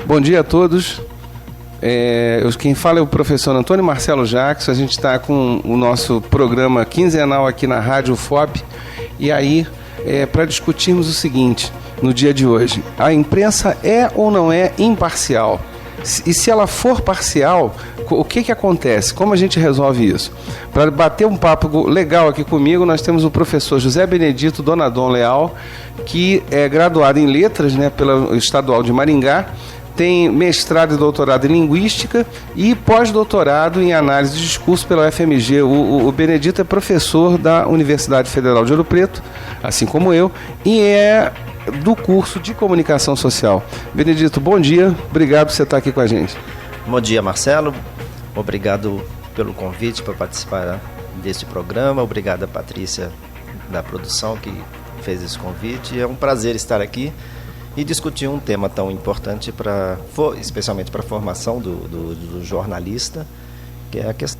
Bom dia a todos. Quem fala é o professor Antônio Marcelo Jackson. A gente está com o nosso programa quinzenal aqui na Rádio FOP. E aí, para discutirmos o seguinte, no dia de hoje: a imprensa é ou não é imparcial? E se ela for parcial, o que acontece? Como a gente resolve isso? Para bater um papo legal aqui comigo, nós temos o professor José Benedito Donadon Leal, que é graduado em Letras, né, pela Estadual de Maringá, tem mestrado e doutorado em Linguística e pós-doutorado em Análise de Discurso pela UFMG. O Benedito é professor da Universidade Federal de Ouro Preto, assim como eu, e é do curso de Comunicação Social. Benedito, bom dia, obrigado por você estar aqui com a gente. Bom dia, Marcelo, obrigado pelo convite para participar deste programa, obrigado a Patrícia da produção que fez esse convite. É um prazer estar aqui e discutir um tema tão importante, especialmente para a formação do jornalista, que é a questão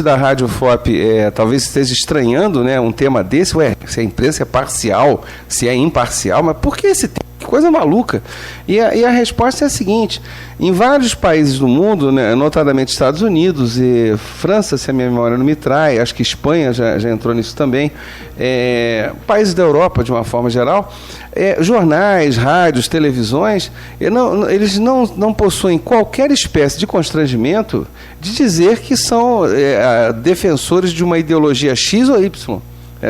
da Rádio FOP talvez esteja estranhando, né, um tema desse. Se a imprensa é parcial, se é imparcial, mas por que esse tema? Que coisa maluca. E a resposta é a seguinte: em vários países do mundo, né, notadamente Estados Unidos e França, se a minha memória não me trai, acho que Espanha já entrou nisso também, países da Europa de uma forma geral, jornais, rádios, televisões, eles não possuem qualquer espécie de constrangimento de dizer que são defensores de uma ideologia X ou Y.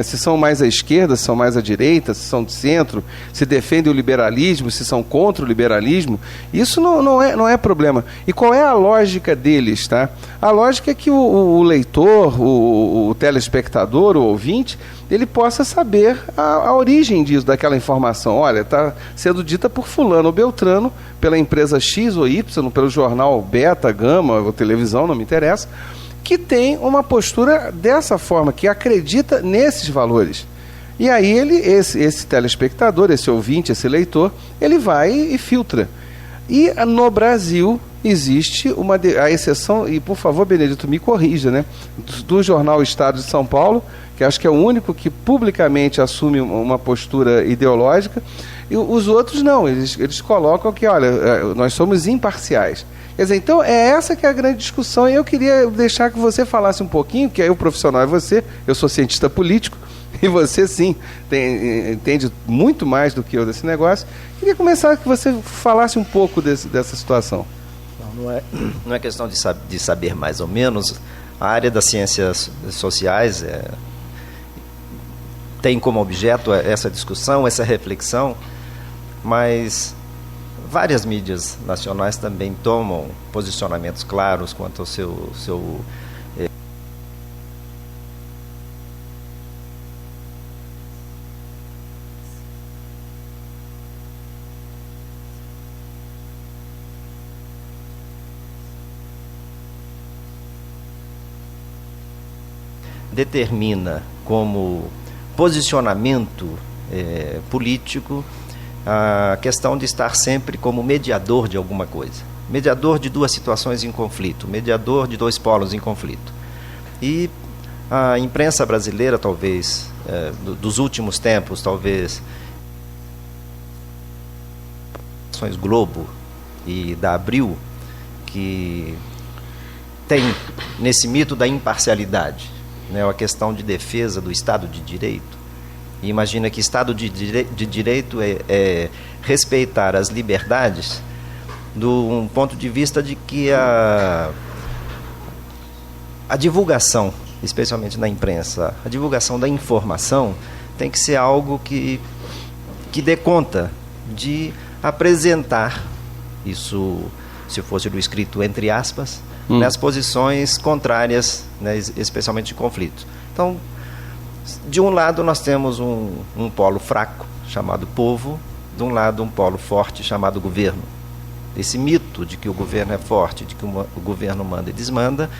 Se são mais à esquerda, se são mais à direita, se são de centro, se defendem o liberalismo, se são contra o liberalismo, isso não é problema. E qual é a lógica deles? Tá? A lógica é que o leitor, o telespectador, o ouvinte, ele possa saber a origem disso, daquela informação. Olha, está sendo dita por fulano ou beltrano, pela empresa X ou Y, pelo jornal Beta, Gama, ou televisão, não me interessa, que tem uma postura dessa forma, que acredita nesses valores. E aí esse telespectador, esse ouvinte, esse leitor, ele vai e filtra. E no Brasil existe a exceção, e por favor, Benedito, me corrija, né, do jornal Estado de São Paulo, que acho que é o único que publicamente assume uma postura ideológica, e os outros não, eles colocam que, olha, nós somos imparciais. Quer dizer, então é essa que é a grande discussão, e eu queria deixar que você falasse um pouquinho, que aí o profissional é você, eu sou cientista político, e você sim entende muito mais do que eu desse negócio. Queria começar que você falasse um pouco dessa situação. Não é questão de saber mais ou menos. A área das ciências sociais tem como objeto essa discussão, essa reflexão, mas várias mídias nacionais também tomam posicionamentos claros quanto ao seu determina como posicionamento político a questão de estar sempre como mediador de alguma coisa, mediador de duas situações em conflito, mediador de dois polos em conflito. E a imprensa brasileira, talvez, dos últimos tempos, talvez, ações Globo e da Abril, que tem nesse mito da imparcialidade, né, a questão de defesa do Estado de Direito. E imagina que Estado de Direito é respeitar as liberdades do ponto de vista de que a divulgação, especialmente na imprensa, a divulgação da informação tem que ser algo que dê conta de apresentar isso, se fosse do escrito entre aspas, nas posições contrárias, né, especialmente de conflitos. Então, de um lado nós temos um polo fraco, chamado povo, de um lado um polo forte, chamado governo. Esse mito de que o governo é forte, de que o governo manda e desmanda,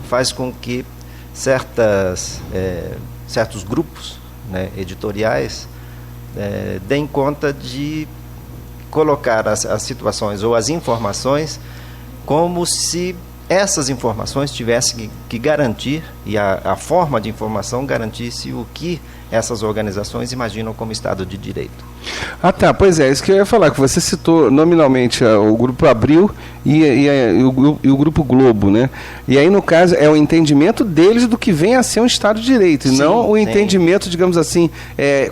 faz com que certos grupos, né, editoriais deem conta de colocar as situações ou as informações como se essas informações tivessem que garantir, e a forma de informação garantisse o que essas organizações imaginam como Estado de Direito. Ah, tá, pois é, isso que eu ia falar, que você citou nominalmente o Grupo Abril e o Grupo Globo, né? E aí, no caso, é o entendimento deles do que vem a ser um Estado de Direito, e não o entendimento, digamos assim,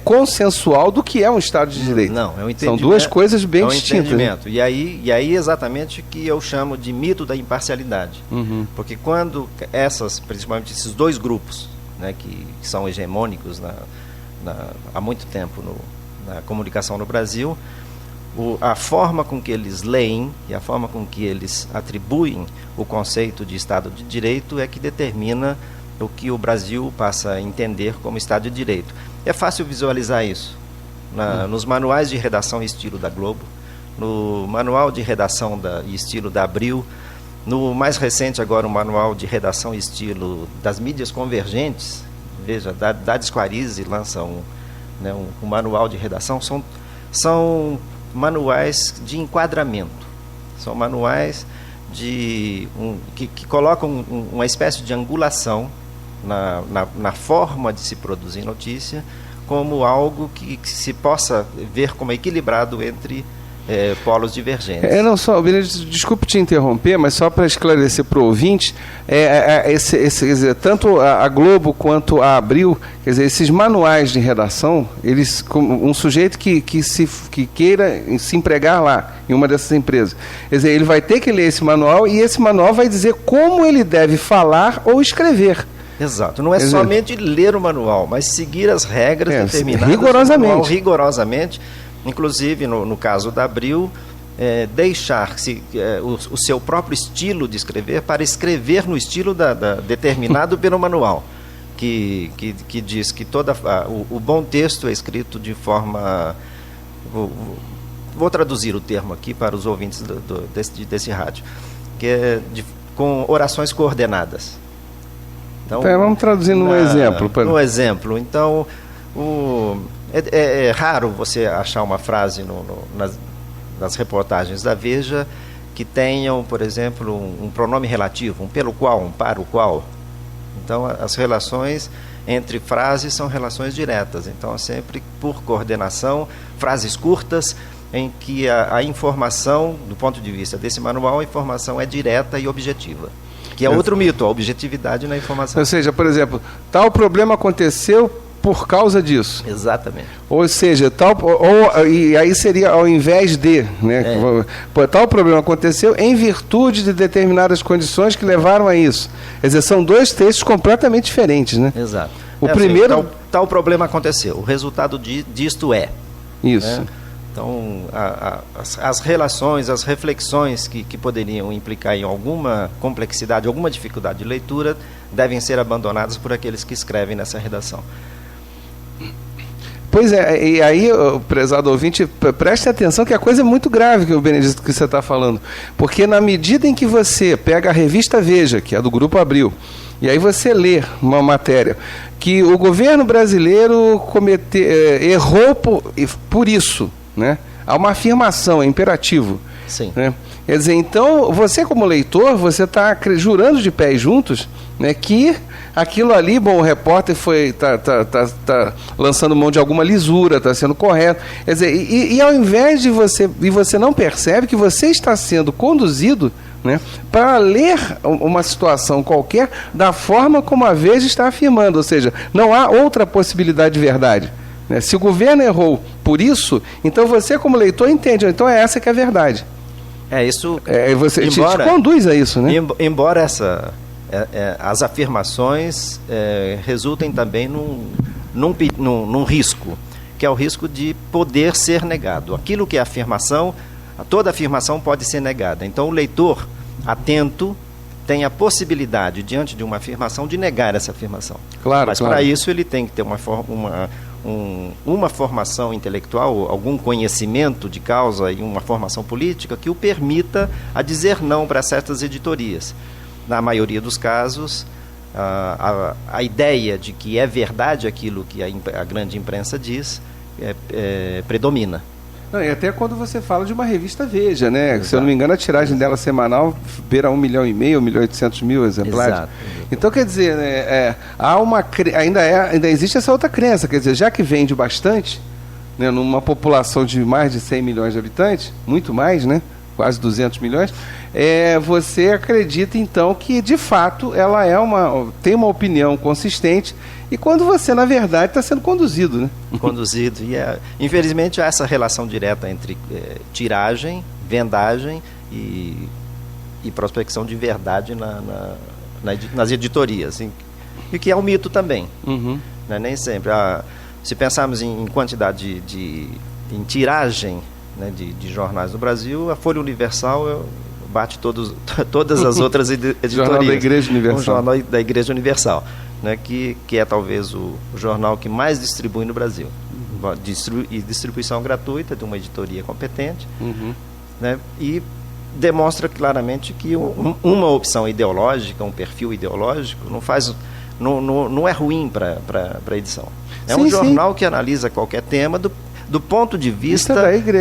consensual do que é um Estado de Direito. Não, é um entendimento. São duas coisas bem distintas. Entendimento. Né? E aí exatamente que eu chamo de mito da imparcialidade. Uhum. Porque quando principalmente esses dois grupos, né, que são hegemônicos há muito tempo na comunicação no Brasil, a forma com que eles leem e a forma com que eles atribuem o conceito de Estado de Direito é que determina o que o Brasil passa a entender como Estado de Direito. É fácil visualizar isso nos manuais de redação e estilo da Globo, no manual de redação e estilo da Abril, no mais recente agora o manual de redação e estilo das mídias convergentes. Veja, da Disquarize lança um manual de redação. São manuais de enquadramento, são manuais que colocam uma espécie de angulação na forma de se produzir notícia, como algo que se possa ver como equilibrado entre polos divergentes. Não só, Benedito, desculpe te interromper, mas só para esclarecer para o ouvinte, tanto a Globo quanto a Abril, quer dizer, esses manuais de redação, eles, um sujeito que queira se empregar lá, em uma dessas empresas, quer dizer, ele vai ter que ler esse manual, e esse manual vai dizer como ele deve falar ou escrever. Exato, não é somente ler o manual, mas seguir as regras determinadas rigorosamente. Inclusive, no caso da Abril, deixar o seu próprio estilo de escrever para escrever no estilo determinado pelo manual, que diz que o bom texto é escrito de forma... Vou traduzir o termo aqui para os ouvintes desse rádio, que é com orações coordenadas. Então, vamos traduzir num exemplo. No exemplo, então... É raro você achar uma frase nas reportagens da Veja que tenham, por exemplo, um pronome relativo, um pelo qual, um para o qual. Então, as relações entre frases são relações diretas. Então, é sempre por coordenação, frases curtas, em que a informação, do ponto de vista desse manual, a informação é direta e objetiva. Que é outro mito, a objetividade na informação. Ou seja, por exemplo, tal problema aconteceu por causa disso. Exatamente. Ou seja, e aí seria ao invés de, né? Tal problema aconteceu em virtude de determinadas condições que levaram a isso. Quer dizer, são dois textos completamente diferentes, né? Exato. O primeiro... tal problema aconteceu, o resultado disto é. Isso. Né? Então, as relações, as reflexões que poderiam implicar em alguma complexidade, alguma dificuldade de leitura, devem ser abandonadas por aqueles que escrevem nessa redação. Pois é, e aí, prezado ouvinte, preste atenção que a coisa é muito grave, que o Benedito, que você está falando. Porque na medida em que você pega a revista Veja, que é do Grupo Abril, e aí você lê uma matéria que o governo brasileiro errou por isso, né? Há uma afirmação, é imperativo. Sim. Né? Quer dizer, então, você como leitor, você está jurando de pés juntos, né, que aquilo ali, bom, o repórter tá lançando mão de alguma lisura, está sendo correto. Quer dizer, e ao invés de você não percebe que você está sendo conduzido, né, para ler uma situação qualquer da forma como a Veja está afirmando, ou seja, não há outra possibilidade de verdade. Né? Se o governo errou por isso, então você como leitor entende, então é essa que é a verdade. Isso. Você te conduz a isso, né? Embora as afirmações resultem também num risco, que é o risco de poder ser negado. Aquilo que é afirmação, toda afirmação pode ser negada. Então, o leitor atento tem a possibilidade, diante de uma afirmação, de negar essa afirmação. Claro, mas para isso ele tem que ter uma formação intelectual, algum conhecimento de causa e uma formação política que o permita a dizer não para certas editorias. Na maioria dos casos, a ideia de que é verdade aquilo que a grande imprensa diz predomina. Não, e até quando você fala de uma revista Veja, né? Exato. Se eu não me engano, a tiragem dela semanal beira 1,5 milhão, 1.800.000 exemplares. Exato. Então, quer dizer, né, ainda existe essa outra crença, quer dizer, já que vende bastante, né, numa população de mais de 100 milhões de habitantes, muito mais, né? Quase 200 milhões, você acredita então que de fato ela tem uma opinião consistente, e quando você na verdade está sendo conduzido, né? Conduzido, e infelizmente há essa relação direta entre tiragem, vendagem e prospecção de verdade nas editorias, e que é um mito também, né? Nem sempre. Se pensarmos em quantidade em tiragem, né, de jornais no Brasil, a Folha Universal bate todas as outras editorias. Jornal da Igreja Universal. Um jornal da Igreja Universal, né, que é talvez o jornal que mais distribui no Brasil. E distribuição gratuita de uma editoria competente, né, e demonstra claramente que uma opção ideológica, um perfil ideológico, não é ruim para a edição. É um jornal que analisa qualquer tema do ponto de vista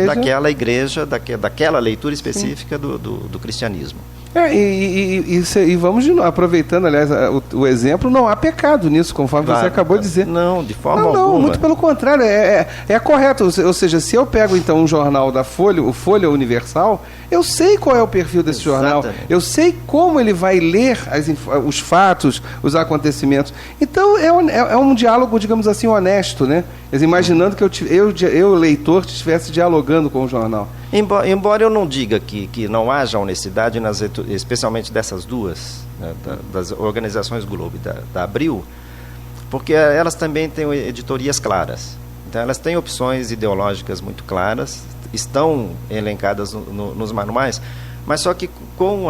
daquela igreja, daquela leitura específica do cristianismo. E vamos aproveitando, aliás, o exemplo, não há pecado nisso, conforme você acabou de dizer. Não, de forma alguma. Não, muito pelo contrário, é correto. Ou seja, se eu pego então um jornal da Folha, o Folha Universal, eu sei qual é o perfil desse jornal, eu sei como ele vai ler os fatos, os acontecimentos. Então é um diálogo, digamos assim, honesto, né? Imaginando que eu leitor, estivesse dialogando com o jornal. Embora eu não diga que não haja honestidade, especialmente dessas duas, né, das organizações Globo e da Abril, porque elas também têm editorias claras. Então elas têm opções ideológicas muito claras, estão elencadas nos manuais, mas só que com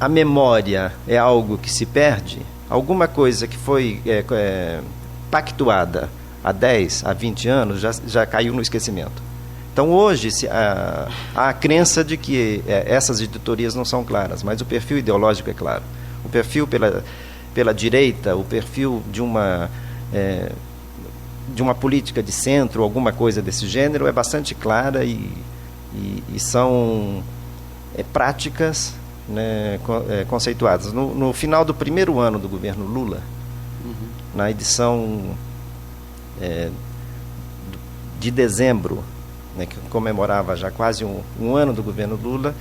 a memória é algo que se perde, alguma coisa que foi pactuada há 10, há 20 anos já caiu no esquecimento. Então hoje há a crença de que essas editorias não são claras, mas o perfil ideológico é claro. O perfil pela direita, o perfil de uma política de centro, alguma coisa desse gênero, é bastante clara e são práticas, né, conceituadas. No final do primeiro ano do governo Lula, na edição de dezembro, né, que comemorava já quase um ano do governo Lula,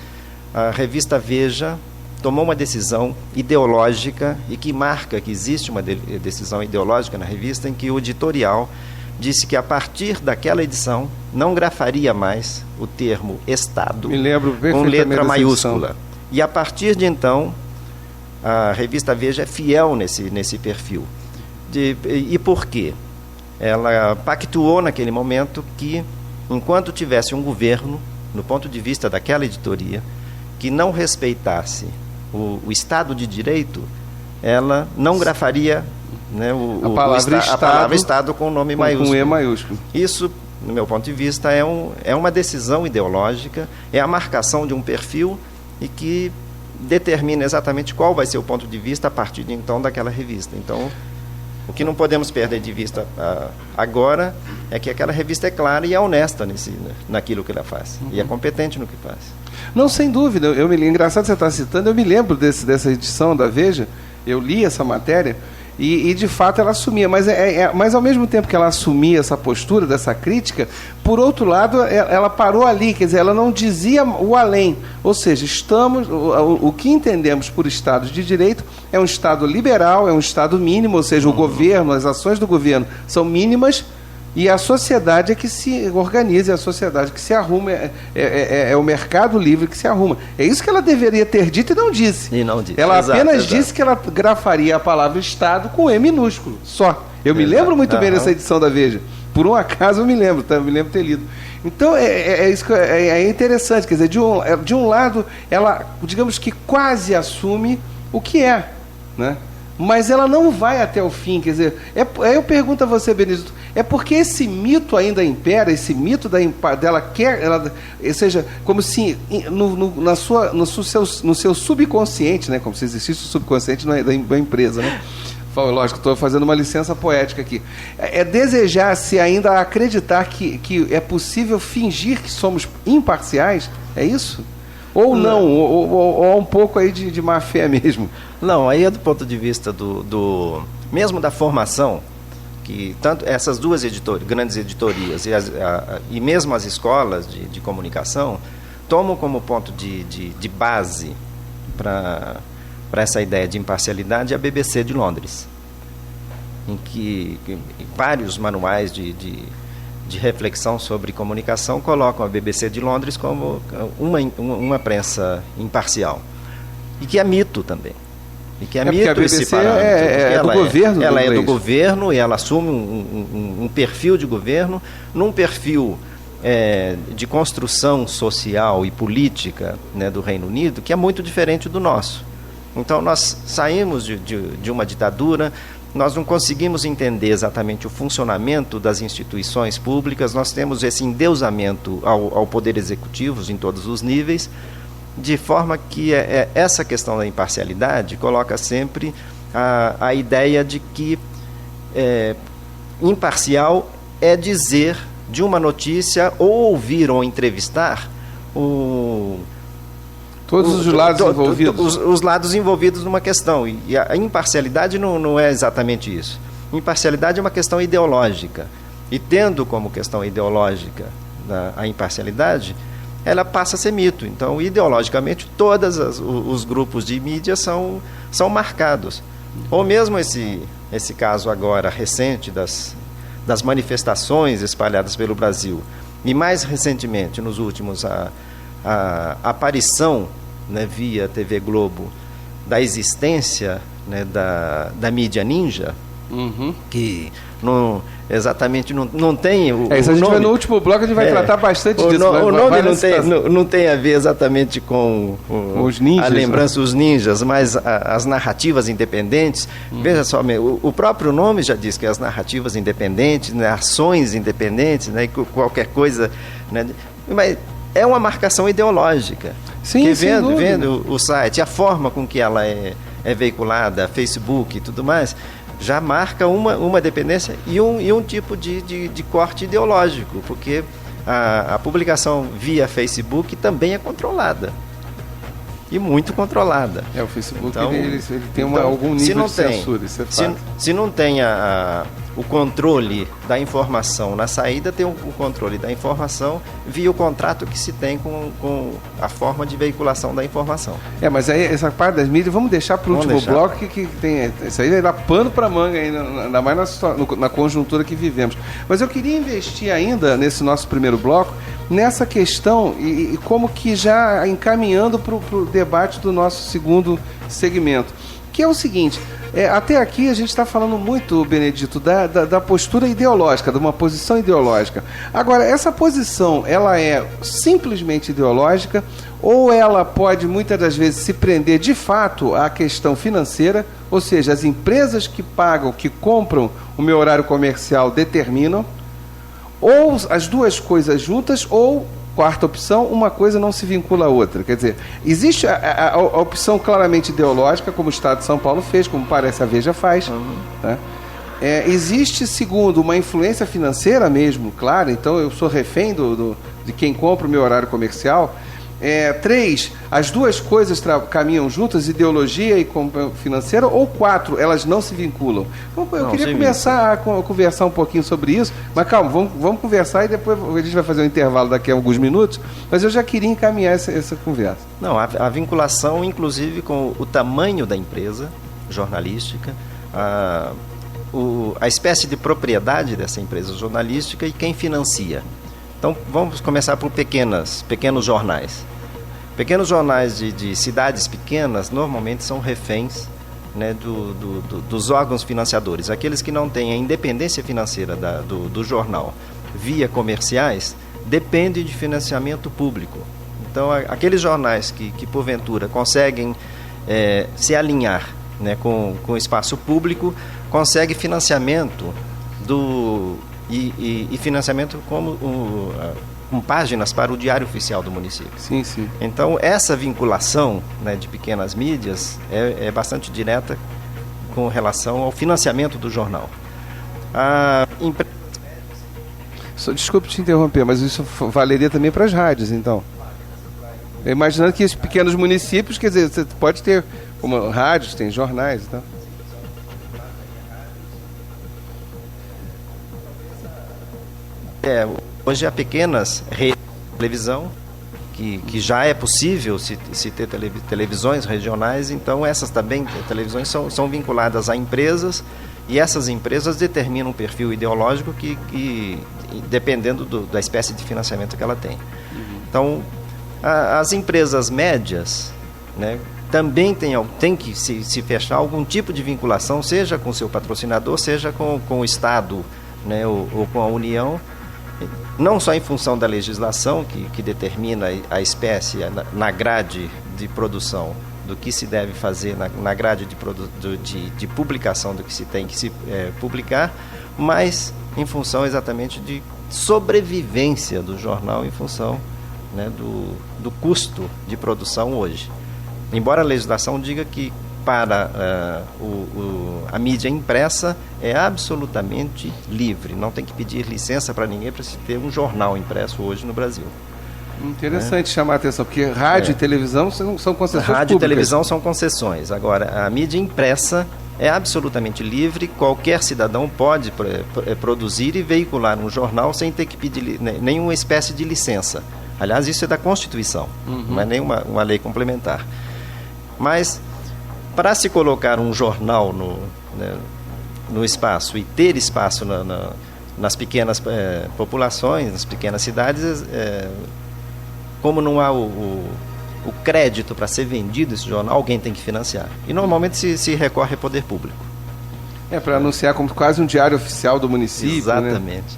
a revista Veja tomou uma decisão ideológica e que marca que existe uma decisão ideológica na revista, em que o editorial disse que a partir daquela edição não grafaria mais o termo Estado com letra maiúscula. E a partir de então, a revista Veja é fiel nesse perfil. E por quê? Ela pactuou naquele momento que, enquanto tivesse um governo, no ponto de vista daquela editoria, que não respeitasse o Estado de Direito, ela não grafaria, né, a palavra Estado com o nome maiúsculo. Com E maiúsculo. Isso, no meu ponto de vista, é uma decisão ideológica, é a marcação de um perfil e que determina exatamente qual vai ser o ponto de vista a partir de então daquela revista. Então, o que não podemos perder de vista agora é que aquela revista é clara e é honesta naquilo que ela faz. E é competente no que faz. Não, sem dúvida. Engraçado você estar citando, eu me lembro dessa edição da Veja, eu li essa matéria e de fato ela assumia. Mas ao mesmo tempo que ela assumia essa postura, dessa crítica, por outro lado, ela parou ali, quer dizer, ela não dizia o além. Ou seja, o que entendemos por Estado de Direito é um Estado liberal, é um Estado mínimo, ou seja, o governo, as ações do governo são mínimas e a sociedade é que se organiza, é a sociedade que se arruma, é o mercado livre que se arruma. É isso que ela deveria ter dito e não disse. Ela apenas disse que ela grafaria a palavra Estado com E minúsculo, só. Eu me lembro muito bem dessa edição da Veja. Por um acaso eu me lembro ter lido. Então isso que é interessante, quer dizer, de um lado ela, digamos que quase assume o que é, né? Mas ela não vai até o fim, quer dizer, eu pergunto a você, Benedito, é porque esse mito ainda impera, esse mito dela ou seja, como se no seu subconsciente, né, como se existisse o subconsciente da empresa, né, Lógico, estou fazendo uma licença poética aqui. É desejar-se ainda acreditar que é possível fingir que somos imparciais? É isso? Ou não? Ou um pouco aí de má fé mesmo? Não, aí é do ponto de vista mesmo da formação, que tanto essas duas grandes editorias e mesmo as escolas de comunicação tomam como ponto de base para essa ideia de imparcialidade a BBC de Londres, em que vários manuais de reflexão sobre comunicação colocam a BBC de Londres como uma prensa imparcial, e que é mito também. E que é mito porque a BBC esse parâmetro. do governo. Ela é do governo e ela assume um perfil de governo, num perfil de construção social e política, né, do Reino Unido, que é muito diferente do nosso. Então nós saímos de uma ditadura, nós não conseguimos entender exatamente o funcionamento das instituições públicas, nós temos esse endeusamento ao poder executivo em todos os níveis, de forma que essa questão da imparcialidade coloca sempre a ideia de que imparcial é dizer de uma notícia ou ouvir ou entrevistar todos os lados envolvidos. Os lados envolvidos numa questão. E a imparcialidade não é exatamente isso. Imparcialidade é uma questão ideológica. E tendo como questão ideológica a imparcialidade, ela passa a ser mito. Então, ideologicamente, todos os grupos de mídia são marcados. Ou mesmo esse caso agora recente das manifestações espalhadas pelo Brasil. E mais recentemente, nos últimos, a aparição, né, via TV Globo da existência, né, da mídia ninja, que exatamente não tem o isso a gente nome, vai no último bloco, a gente vai tratar bastante disso. O nome não tem a ver exatamente com os ninjas, a lembrança dos ninjas, mas as narrativas independentes. Veja só, o próprio nome já diz que as narrativas independentes, né, ações independentes, né, qualquer coisa, né, mas é uma marcação ideológica. Sim, vendo o site, a forma com que ela é veiculada, Facebook e tudo mais, já marca uma dependência e um tipo de corte ideológico, porque a publicação via Facebook também é controlada. E muito controlada. O Facebook então, ele tem algum nível de censura, isso é fato. Se não tem o controle da informação na saída, tem o controle da informação via o contrato que se tem com a forma de veiculação da informação. Mas aí essa parte das mídias, vamos deixar para o último bloco, que tem, isso aí vai dar pano para manga, ainda mais na conjuntura que vivemos. Mas eu queria investir ainda, nesse nosso primeiro bloco, nessa questão e como que já encaminhando para o debate do nosso segundo segmento, que é o seguinte: até aqui a gente está falando muito, Benedito, da postura ideológica, de uma posição ideológica. Agora, essa posição, ela é simplesmente ideológica ou ela pode muitas das vezes se prender de fato à questão financeira, ou seja, as empresas que pagam, que compram o meu horário comercial determinam, ou as duas coisas juntas, ou, quarta opção, uma coisa não se vincula à outra. Quer dizer, existe a opção claramente ideológica, como o Estado de São Paulo fez, como parece a Veja faz. Tá? Existe, segundo, uma influência financeira mesmo, claro, então eu sou refém de quem compra o meu horário comercial. 3, as duas coisas caminham juntas, ideologia e financeira, ou 4, elas não se vinculam? Então, eu queria começar a conversar um pouquinho sobre isso, mas calma, vamos conversar e depois a gente vai fazer um intervalo daqui a alguns minutos, mas eu já queria encaminhar essa conversa. Não, a vinculação, inclusive, com o tamanho da empresa jornalística, a espécie de propriedade dessa empresa jornalística e quem financia. Então, vamos começar por pequenos jornais. Pequenos jornais de cidades pequenas normalmente são reféns, né, dos órgãos financiadores. Aqueles que não têm a independência financeira do jornal via comerciais dependem de financiamento público. Então, aqueles jornais que porventura conseguem se alinhar, né, com o espaço público, conseguem financiamento e financiamento com páginas para o Diário Oficial do município. Sim, sim. Então, essa vinculação, né, de pequenas mídias é bastante direta com relação ao financiamento do jornal. Desculpe te interromper, mas isso valeria também para as rádios, então? Imaginando que esses pequenos municípios, quer dizer, você pode ter, como rádios, tem jornais e tal. Hoje há pequenas redes de televisão, que já é possível se ter televisões regionais, então essas também, televisões, são vinculadas a empresas, e essas empresas determinam um perfil ideológico que dependendo da espécie de financiamento que ela tem. Então, as empresas médias, né, também tem que se fechar algum tipo de vinculação, seja com o seu patrocinador, seja com o Estado, né, ou com a União, não só em função da legislação que determina a espécie na grade de produção do que se deve fazer, na grade de publicação do que se tem que se publicar, mas em função exatamente de sobrevivência do jornal, em função, né, do custo de produção hoje. Embora a legislação diga que para a mídia impressa é absolutamente livre, não tem que pedir licença para ninguém para se ter um jornal impresso hoje no Brasil. Interessante chamar a atenção, porque rádio e televisão são concessões Rádio públicas. e televisão são concessões. Agora, a mídia impressa é absolutamente livre, qualquer cidadão pode produzir e veicular um jornal sem ter que pedir nenhuma espécie de licença. Aliás, isso é da Constituição, não é nenhuma uma lei complementar. Mas, para se colocar um jornal no espaço e ter espaço nas pequenas populações, nas pequenas cidades, como não há o crédito para ser vendido esse jornal, alguém tem que financiar. E normalmente se recorre ao poder público. Para anunciar como quase um diário oficial do município. Exatamente.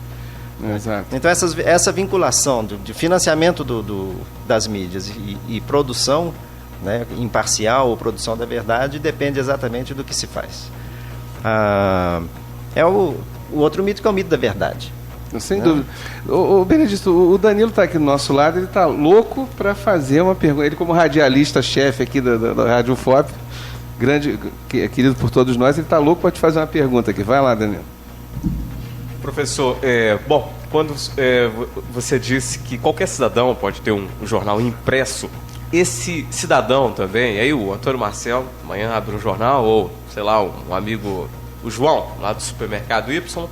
Né? Exato. Então essa vinculação de financiamento das mídias e produção, né, imparcial ou produção da verdade, depende exatamente do que se faz. O outro mito que é o mito da verdade. Sem dúvida. O Benedito, o Danilo está aqui do nosso lado, ele está louco para fazer uma pergunta. Ele, como radialista-chefe aqui da Rádio FOP, grande, querido por todos nós, ele está louco para te fazer uma pergunta aqui. Vai lá, Danilo. Professor, quando você disse que qualquer cidadão pode ter um jornal impresso, esse cidadão também, aí o Antônio Marcelo, amanhã abre um jornal, ou, sei lá, um amigo, o João, lá do supermercado Y,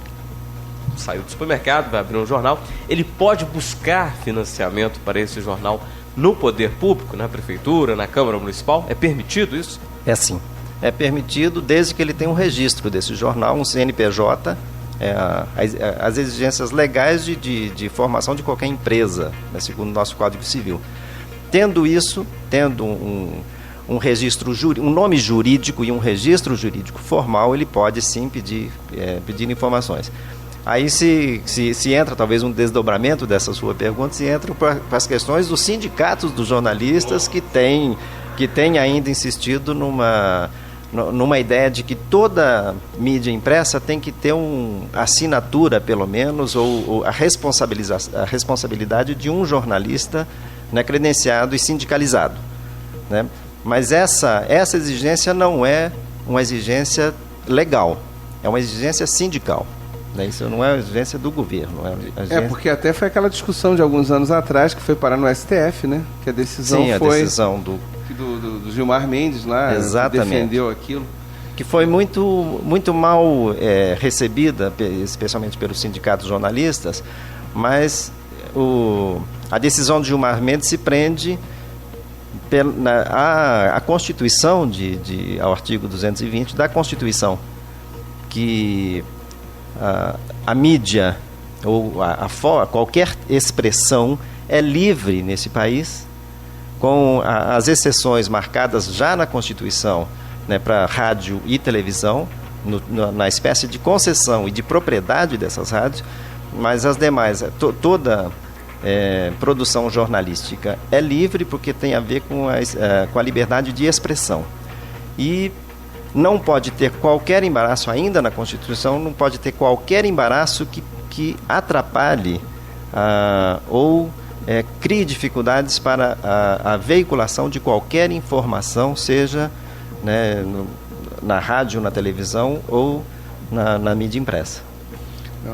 saiu do supermercado, vai abrir um jornal, ele pode buscar financiamento para esse jornal no poder público, na prefeitura, na Câmara Municipal? É permitido isso? É sim. É permitido desde que ele tenha um registro desse jornal, um CNPJ, as exigências legais de formação de qualquer empresa, né, segundo o nosso Código Civil. Tendo isso, tendo um registro um nome jurídico e um registro jurídico formal, ele pode sim pedir informações. Aí se entra talvez um desdobramento dessa sua pergunta, se entra para as questões dos sindicatos dos jornalistas que têm ainda insistido numa ideia de que toda mídia impressa tem que ter assinatura, pelo menos, ou a responsabilidade de um jornalista, né, credenciado e sindicalizado, né? Mas essa exigência não é uma exigência legal, é uma exigência sindical. Isso não é uma exigência do governo. Porque até foi aquela discussão de alguns anos atrás que foi parar no STF, né? Que a decisão foi... a decisão do Gilmar Mendes lá, que defendeu aquilo. Que foi muito mal recebida, especialmente pelos sindicatos jornalistas, mas a decisão de Gilmar Mendes se prende à Constituição, ao artigo 220 da Constituição, que a mídia ou qualquer expressão é livre nesse país, com as exceções marcadas já na Constituição, né, para rádio e televisão, na espécie de concessão e de propriedade dessas rádios, mas as demais, toda produção jornalística é livre porque tem a ver com a liberdade de expressão. E não pode ter qualquer embaraço, ainda na Constituição, não pode ter qualquer embaraço que atrapalhe ou crie dificuldades para a veiculação de qualquer informação, seja, né, na rádio, na televisão ou na mídia impressa.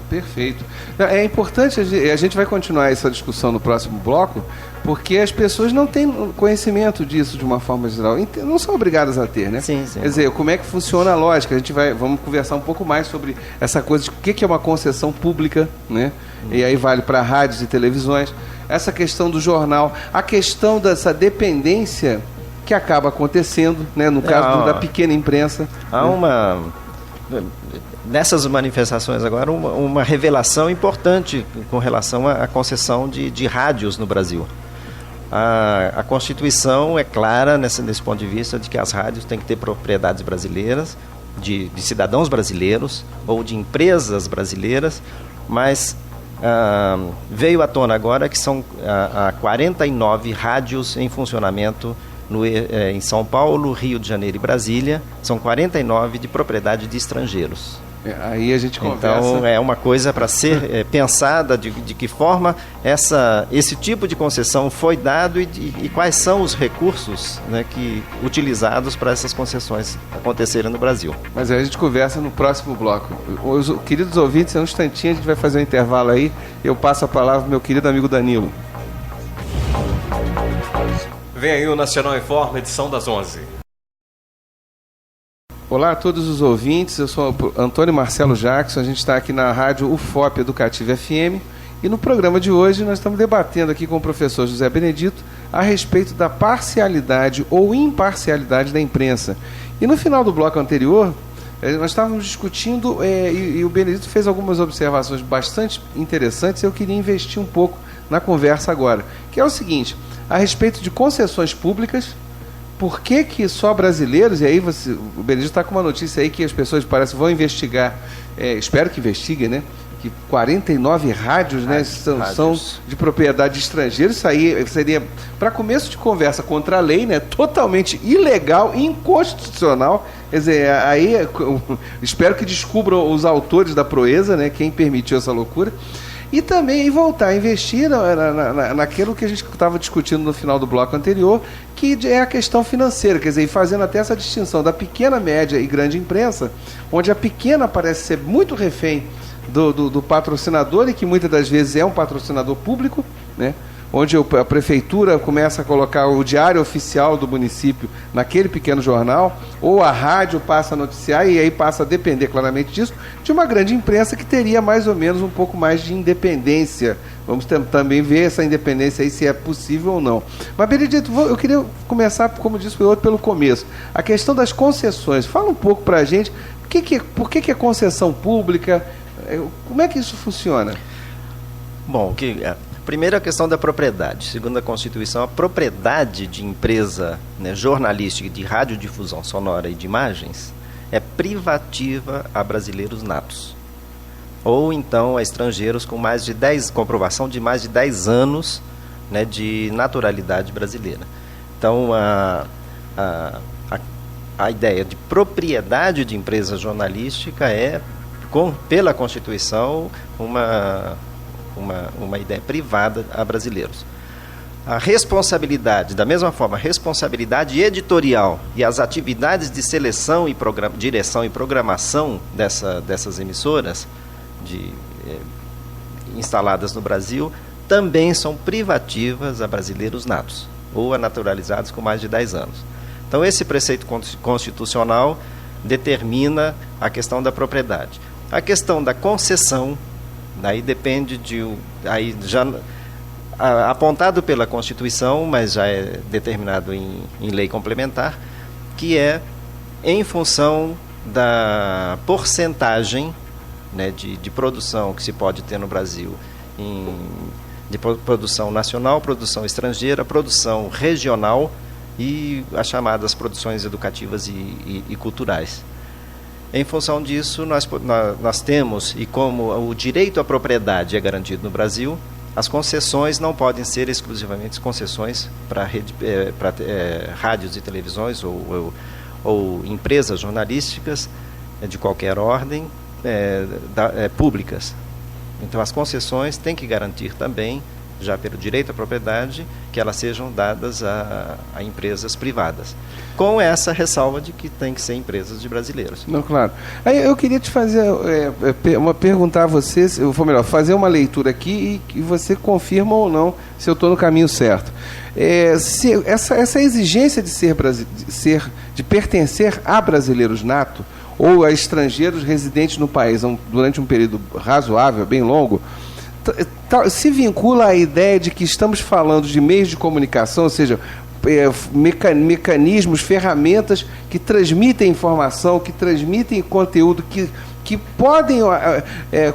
Perfeito. É importante, a gente vai continuar essa discussão no próximo bloco, porque as pessoas não têm conhecimento disso de uma forma geral. Não são obrigadas a ter, né? Sim, sim. Quer dizer, como é que funciona a lógica? Vamos conversar um pouco mais sobre essa coisa de o que é uma concessão pública, né? E aí vale para rádios e televisões. Essa questão do jornal, a questão dessa dependência que acaba acontecendo, né? No caso da pequena imprensa. Há nessas manifestações agora, uma revelação importante com relação à concessão de rádios no Brasil. A Constituição é clara nesse ponto de vista de que as rádios têm que ter propriedades brasileiras, de cidadãos brasileiros ou de empresas brasileiras, mas veio à tona agora que são 49 rádios em funcionamento em São Paulo, Rio de Janeiro e Brasília. São 49 de propriedade de estrangeiros. Aí a gente conversa. Então é uma coisa para ser pensada de que forma esse tipo de concessão foi dado e quais são os recursos, né, utilizados para essas concessões acontecerem no Brasil. Mas aí a gente conversa no próximo bloco. Os queridos ouvintes, em um instantinho a gente vai fazer um intervalo aí. Eu passo a palavra ao meu querido amigo Danilo. Vem aí o Nacional em Forma, edição das 11. Olá a todos os ouvintes, eu sou Antônio Marcelo Jackson, a gente está aqui na rádio UFOP Educativa FM e no programa de hoje nós estamos debatendo aqui com o professor José Benedito a respeito da parcialidade ou imparcialidade da imprensa. E no final do bloco anterior, nós estávamos discutindo e o Benedito fez algumas observações bastante interessantes e eu queria investir um pouco na conversa agora, que é o seguinte, a respeito de concessões públicas. Por que só brasileiros, e aí o Benedito está com uma notícia aí que as pessoas parecem vão investigar, espero que investiguem, né? Que 49 rádios, né, são de propriedade de estrangeiros. Isso aí seria, para começo de conversa, contra a lei, né? Totalmente ilegal, inconstitucional. Quer dizer, aí espero que descubram os autores da proeza, né? Quem permitiu essa loucura. E também voltar a investir naquilo que a gente estava discutindo no final do bloco anterior, que é a questão financeira, quer dizer, fazendo até essa distinção da pequena, média e grande imprensa, onde a pequena parece ser muito refém do patrocinador e que muitas das vezes é um patrocinador público, né? Onde a prefeitura começa a colocar o diário oficial do município naquele pequeno jornal, ou a rádio passa a noticiar e aí passa a depender claramente disso, de uma grande imprensa que teria mais ou menos um pouco mais de independência. Vamos também ver essa independência aí, se é possível ou não. Mas, Benedito, eu queria começar, como disse o outro, pelo começo. A questão das concessões. Fala um pouco para a gente, por que é concessão pública? Como é que isso funciona? Bom, primeiro, a questão da propriedade. Segundo a Constituição, a propriedade de empresa, né, jornalística, de radiodifusão sonora e de imagens é privativa a brasileiros natos. Ou então a estrangeiros com comprovação de mais de 10 anos, né, de naturalidade brasileira. Então, a ideia de propriedade de empresa jornalística é, pela Constituição, uma ideia privada a brasileiros. A responsabilidade, da mesma forma, a responsabilidade editorial e as atividades de seleção e direção e programação dessas emissoras instaladas no Brasil também são privativas a brasileiros natos ou a naturalizados com mais de 10 anos. Então, esse preceito constitucional determina a questão da propriedade. A questão da concessão, aí depende aí já apontado pela Constituição, mas já é determinado em lei complementar, que é em função da porcentagem, né, de produção que se pode ter no Brasil, de produção nacional, produção estrangeira, produção regional e as chamadas produções educativas e culturais. Em função disso, nós temos, e como o direito à propriedade é garantido no Brasil, as concessões não podem ser exclusivamente concessões para rádios e televisões ou empresas jornalísticas de qualquer ordem públicas. Então, as concessões têm que garantir também já pelo direito à propriedade, que elas sejam dadas a empresas privadas. Com essa ressalva de que tem que ser empresas de brasileiros. Não, claro. Aí eu queria te fazer perguntar a você, ou melhor, fazer uma leitura aqui e você confirma ou não se eu estou no caminho certo. Se essa exigência de pertencer a brasileiros nato ou a estrangeiros residentes no país durante um período razoável, bem longo, se vincula à ideia de que estamos falando de meios de comunicação, ou seja, mecanismos, ferramentas que transmitem informação, que transmitem conteúdo, que podem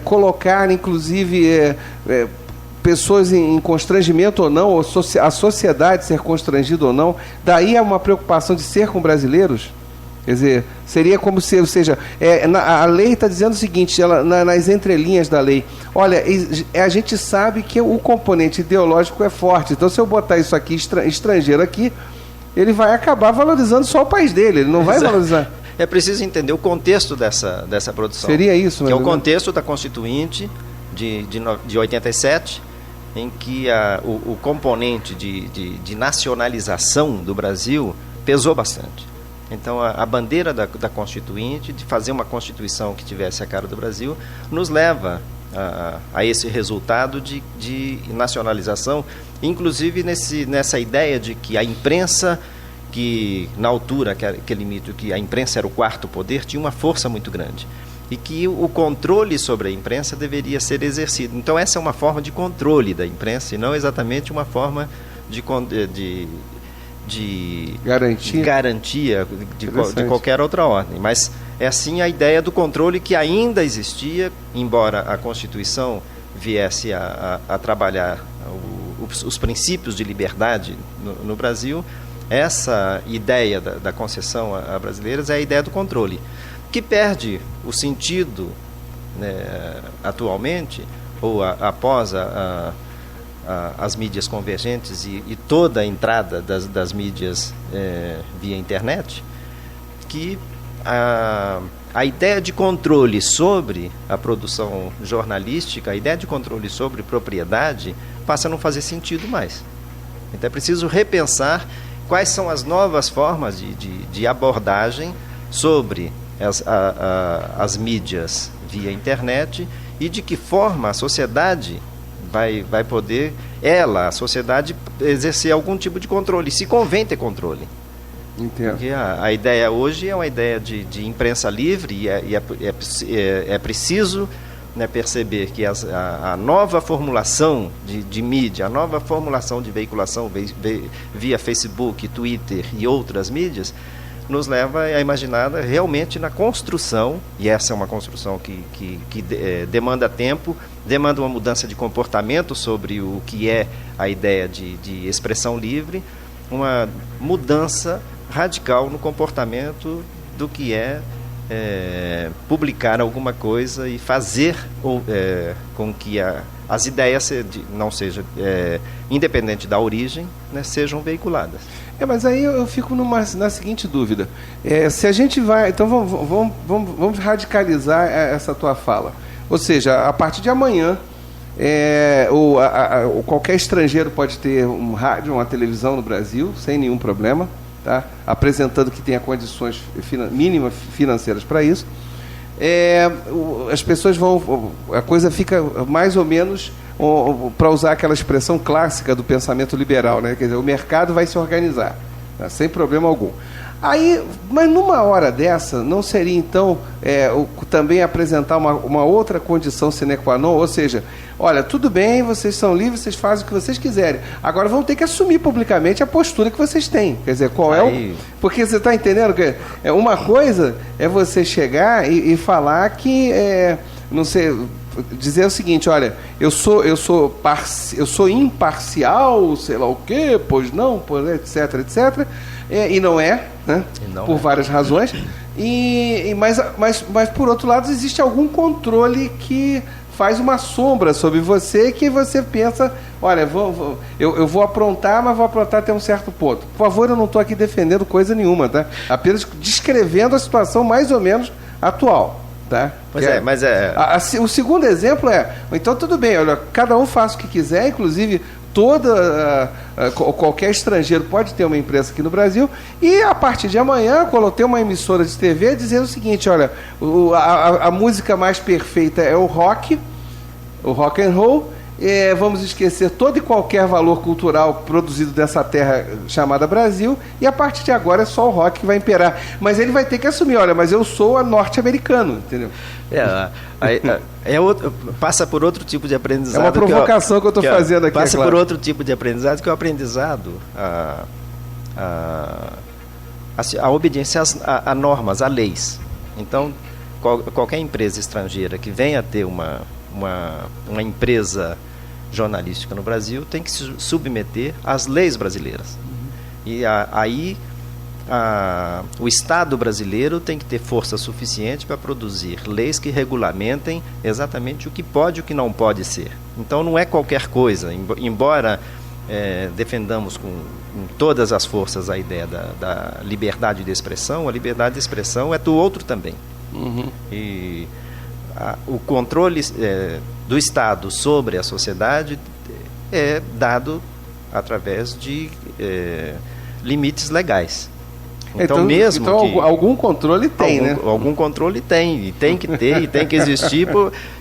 colocar, inclusive, pessoas em constrangimento ou não, ou a sociedade ser constrangida ou não. Daí é uma preocupação de ser com brasileiros? Quer dizer, seria como se, ou seja, a lei está dizendo o seguinte, nas entrelinhas da lei, olha, a gente sabe que o componente ideológico é forte, então se eu botar isso aqui, estrangeiro aqui, ele vai acabar valorizando só o país dele, ele não vai valorizar. É preciso entender o contexto dessa produção. Seria isso, que é o contexto da Constituinte de 87, em que o componente de nacionalização do Brasil pesou bastante. Então, a bandeira da Constituinte, de fazer uma Constituição que tivesse a cara do Brasil, nos leva a esse resultado de nacionalização, inclusive nessa ideia de que a imprensa, que na altura, aquele mito que a imprensa era o quarto poder, tinha uma força muito grande. E que o controle sobre a imprensa deveria ser exercido. Então, essa é uma forma de controle da imprensa e não exatamente uma forma de garantia de qualquer outra ordem. Mas é assim a ideia do controle que ainda existia, embora a Constituição viesse a trabalhar os princípios de liberdade no Brasil. Essa ideia da concessão a brasileiros é a ideia do controle, que perde o sentido, né, atualmente, ou após as mídias convergentes e toda a entrada das mídias via internet, que a ideia de controle sobre a produção jornalística, a ideia de controle sobre propriedade, passa a não fazer sentido mais. Então é preciso repensar quais são as novas formas de abordagem sobre as mídias via internet e de que forma a sociedade vai poder, a sociedade, exercer algum tipo de controle, se convém ter controle. Entendo. Porque a ideia hoje é uma ideia de imprensa livre e é preciso, né, perceber que a nova formulação de mídia, a nova formulação de veiculação via Facebook, Twitter e outras mídias, nos leva a imaginar realmente na construção, e essa é uma construção que demanda tempo, demanda uma mudança de comportamento sobre o que é a ideia de expressão livre, uma mudança radical no comportamento do que publicar alguma coisa e fazer com que as ideias não sejam, independente da origem, né, sejam veiculadas. Mas aí eu fico na seguinte dúvida. Se a gente vai... Então vamos radicalizar essa tua fala. Ou seja, a partir de amanhã, qualquer estrangeiro pode ter um rádio, uma televisão no Brasil, sem nenhum problema, tá? Apresentando que tenha condições mínimas financeiras para isso. As pessoas a coisa fica mais ou menos, para usar aquela expressão clássica do pensamento liberal, né? Quer dizer, o mercado vai se organizar, tá? Sem problema algum. Mas numa hora dessa, não seria então também apresentar uma outra condição sine qua non? Ou seja, olha, tudo bem, vocês são livres, vocês fazem o que vocês quiserem. Agora vão ter que assumir publicamente a postura que vocês têm. Quer dizer, porque você está entendendo que uma coisa é você chegar e falar que, não sei, dizer o seguinte, olha, eu sou imparcial, sei lá o quê, pois não, etc, etc. E não é, né? Por várias razões. Mas por outro lado, existe algum controle que faz uma sombra sobre você, que você pensa, olha, eu vou aprontar, mas vou aprontar até um certo ponto. Por favor, eu não estou aqui defendendo coisa nenhuma, tá? Apenas descrevendo a situação mais ou menos atual. Tá? Pois mas o segundo exemplo então tudo bem, olha, cada um faça o que quiser, inclusive qualquer estrangeiro pode ter uma empresa aqui no Brasil, e a partir de amanhã coloquei uma emissora de TV dizendo o seguinte, olha, a música mais perfeita é o rock and roll, vamos esquecer todo e qualquer valor cultural produzido dessa terra chamada Brasil, e a partir de agora é só o rock que vai imperar. Mas ele vai ter que assumir, olha, mas eu sou norte-americano, entendeu? Passa por outro tipo de aprendizado. É uma provocação que eu estou fazendo aqui. Passa por outro tipo de aprendizado, que é o aprendizado a obediência a normas, a leis. Então, qualquer empresa estrangeira que venha a ter uma empresa jornalística no Brasil tem que se submeter às leis brasileiras. E aí o Estado brasileiro tem que ter força suficiente para produzir leis que regulamentem exatamente o que pode e o que não pode ser. Então não é qualquer coisa, embora defendamos com todas as forças a ideia da liberdade de expressão, a liberdade de expressão é do outro também. E o controle do Estado sobre a sociedade é dado através de limites legais. Então algum controle tem, né? Algum controle tem, e tem que ter, e tem que existir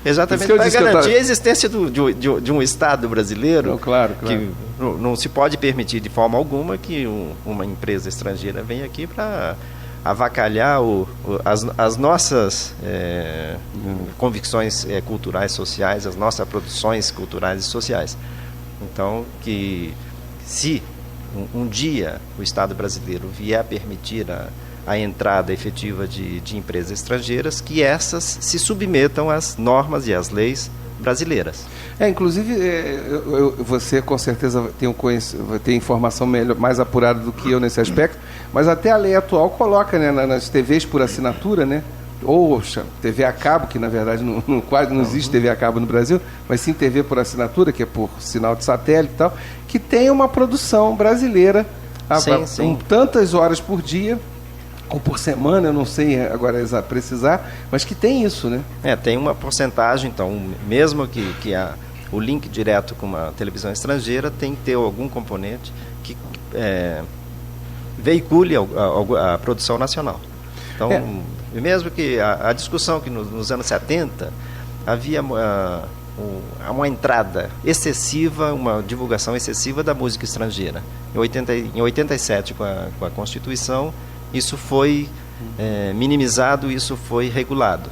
exatamente para garantir a existência de um Estado brasileiro. Não, claro. Que não se pode permitir de forma alguma que uma empresa estrangeira venha aqui para avacalhar as nossas convicções culturais sociais, as nossas produções culturais e sociais. Então, que se um dia o Estado brasileiro vier a permitir a entrada efetiva de empresas estrangeiras, que essas se submetam às normas e às leis brasileiras. Inclusive, você com certeza tem informação mais apurada do que eu nesse aspecto, mas até a lei atual coloca, né, nas TVs por assinatura, né, ou TV a cabo, que na verdade quase não existe TV a cabo no Brasil, mas sim TV por assinatura, que é por sinal de satélite e tal, que tem uma produção brasileira sim. Tantas horas por dia, ou por semana, eu não sei agora precisar, mas que tem isso, né? Tem uma porcentagem, então, mesmo que o link direto com uma televisão estrangeira tem que ter algum componente que veicule a produção nacional. Então, mesmo que a discussão que nos anos 70 havia uma entrada excessiva, uma divulgação excessiva da música estrangeira. Em 87, com a Constituição, isso foi minimizado, isso foi regulado.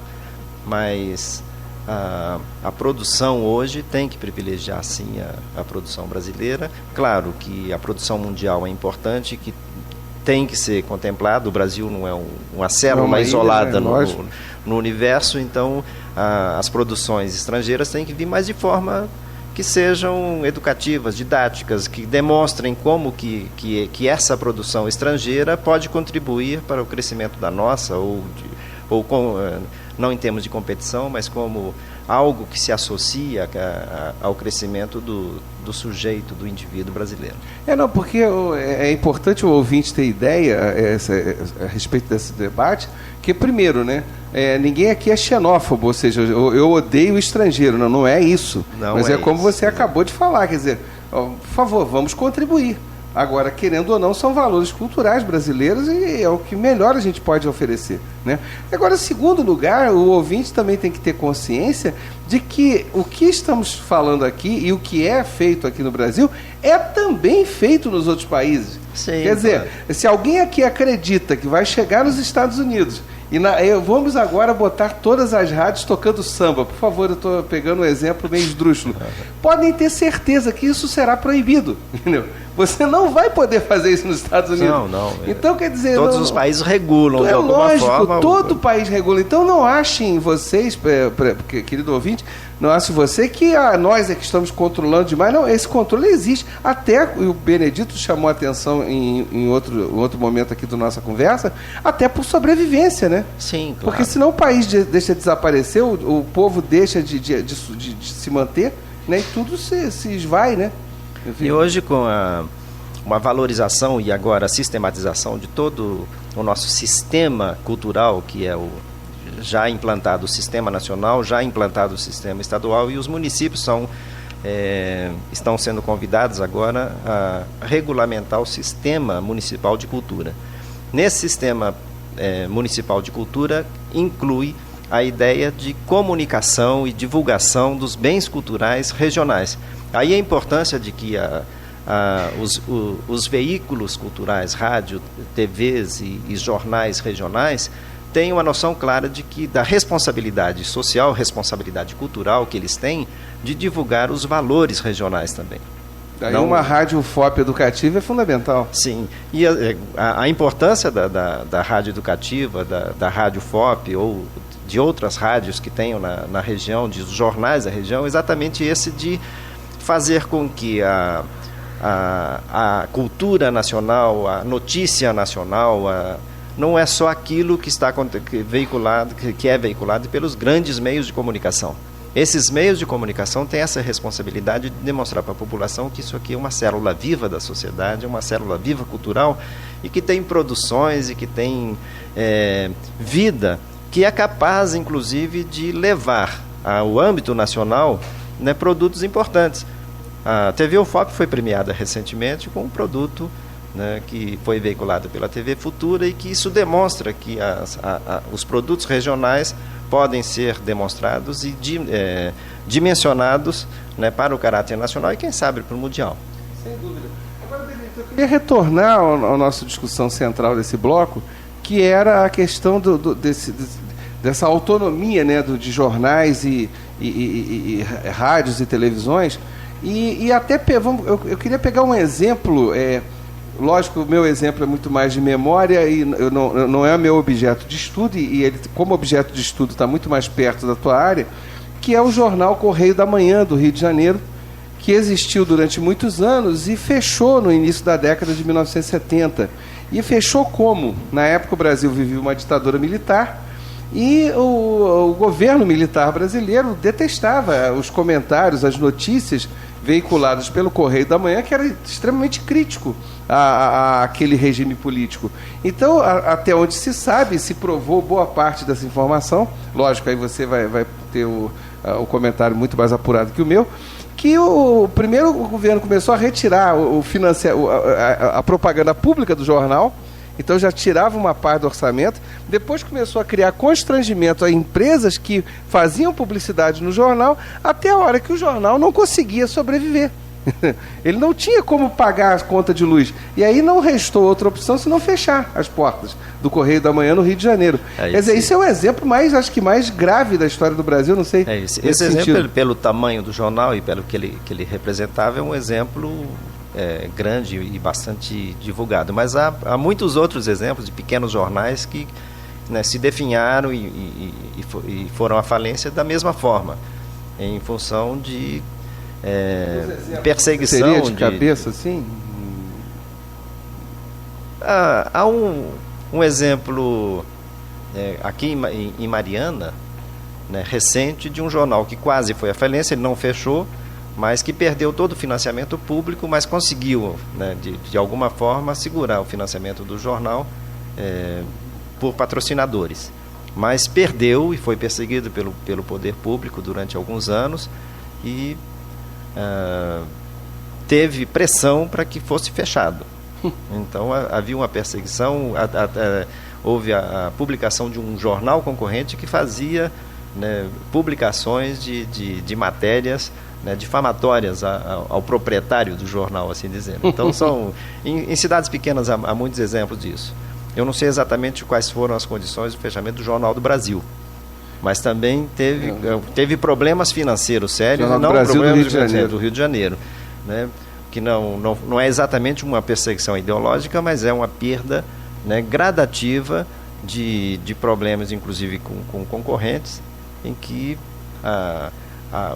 Mas a produção hoje tem que privilegiar, sim, a produção brasileira. Claro que a produção mundial é importante, que tem que ser contemplado. O Brasil não é uma célula isolada no universo, então as produções estrangeiras têm que vir mais de forma que sejam educativas, didáticas, que demonstrem como que essa produção estrangeira pode contribuir para o crescimento da nossa, não em termos de competição, mas como algo que se associa ao crescimento do sujeito, do indivíduo brasileiro. Porque é importante o ouvinte ter ideia a respeito desse debate, que primeiro, né, ninguém aqui é xenófobo, ou seja, eu odeio o estrangeiro, não é isso. Mas é como você acabou de falar, quer dizer, por favor, vamos contribuir. Agora, querendo ou não, são valores culturais brasileiros e é o que melhor a gente pode oferecer, né? Agora, em segundo lugar, o ouvinte também tem que ter consciência de que o que estamos falando aqui e o que é feito aqui no Brasil é também feito nos outros países. Sim, quer dizer, se alguém aqui acredita que vai chegar nos Estados Unidos vamos agora botar todas as rádios tocando samba. Por favor, eu estou pegando um exemplo meio esdrúxulo. Podem ter certeza que isso será proibido, entendeu? Você não vai poder fazer isso nos Estados Unidos. Não. Então, quer dizer... Todos os países regulam de alguma forma. Todo país regula. Então, não achem vocês, querido ouvinte, não achem você que nós é que estamos controlando demais. Não, esse controle existe. Até o Benedito chamou a atenção em outro momento aqui da nossa conversa, até por sobrevivência, né? Sim, claro. Porque senão o país deixa de desaparecer, o povo deixa de se manter, né? E tudo se esvai, né? E hoje, com uma valorização e agora a sistematização de todo o nosso sistema cultural, que é já implantado o sistema nacional, já implantado o sistema estadual, e os municípios estão sendo convidados agora a regulamentar o sistema municipal de cultura. Nesse sistema municipal de cultura inclui a ideia de comunicação e divulgação dos bens culturais regionais. Aí a importância de que os veículos culturais, rádio, TVs e jornais regionais tenham uma noção clara da responsabilidade social, responsabilidade cultural que eles têm de divulgar os valores regionais também. Daí uma rádio FOP educativa é fundamental. Sim, e a importância da rádio educativa, da rádio FOP ou de outras rádios que tenham na região, de jornais da região, é exatamente esse de fazer com que a cultura nacional, a notícia nacional, não é só aquilo que é veiculado pelos grandes meios de comunicação. Esses meios de comunicação têm essa responsabilidade de demonstrar para a população que isso aqui é uma célula viva da sociedade, é uma célula viva cultural e que tem produções e que tem vida, que é capaz, inclusive, de levar ao âmbito nacional, né, produtos importantes. A TV UFOP foi premiada recentemente com um produto, né, que foi veiculado pela TV Futura e que isso demonstra que os produtos regionais podem ser demonstrados e dimensionados, né, para o caráter nacional e, quem sabe, para o mundial. Sem dúvida. Agora, Benedito, eu queria retornar à nossa discussão central desse bloco, que era a questão dessa autonomia, né, de jornais e rádios e televisões. E até eu queria pegar um exemplo, lógico, o meu exemplo é muito mais de memória e não é meu objeto de estudo, e ele, como objeto de estudo, está muito mais perto da tua área, que é o jornal Correio da Manhã, do Rio de Janeiro, que existiu durante muitos anos e fechou no início da década de 1970. E fechou como? Na época o Brasil vivia uma ditadura militar e o governo militar brasileiro detestava os comentários, as notícias veiculadas pelo Correio da Manhã, que era extremamente crítico àquele regime político. Então, até onde se sabe, se provou boa parte dessa informação, lógico, aí você vai ter o comentário muito mais apurado que o meu, que o governo começou a retirar a propaganda pública do jornal, então já tirava uma parte do orçamento, depois começou a criar constrangimento a empresas que faziam publicidade no jornal, até a hora que o jornal não conseguia sobreviver. Ele não tinha como pagar a conta de luz. E aí não restou outra opção senão fechar as portas do Correio da Manhã no Rio de Janeiro. Quer dizer, isso é o exemplo acho que mais grave da história do Brasil, não sei. Esse exemplo, pelo tamanho do jornal e pelo que ele representava, é um exemplo grande e bastante divulgado. Mas há muitos outros exemplos de pequenos jornais que, né, se definharam e foram à falência da mesma forma, em função de perseguição. Seria de cabeça, assim? Há um exemplo aqui em Mariana, né, recente, de um jornal que quase foi à falência, ele não fechou, mas que perdeu todo o financiamento público, mas conseguiu, né, de alguma forma, segurar o financiamento do jornal por patrocinadores. Mas perdeu e foi perseguido pelo poder público durante alguns anos e teve pressão para que fosse fechado. Então havia uma perseguição, houve a publicação de um jornal concorrente que fazia, né, publicações de matérias, né, difamatórias ao proprietário do jornal, assim dizendo. Então em cidades pequenas há muitos exemplos disso. Eu não sei exatamente quais foram as condições do fechamento do Jornal do Brasil, mas também teve problemas financeiros sérios, não problemas do Rio de Janeiro, né, que não é exatamente uma perseguição ideológica, mas é uma perda, né, gradativa de problemas, inclusive com concorrentes, em que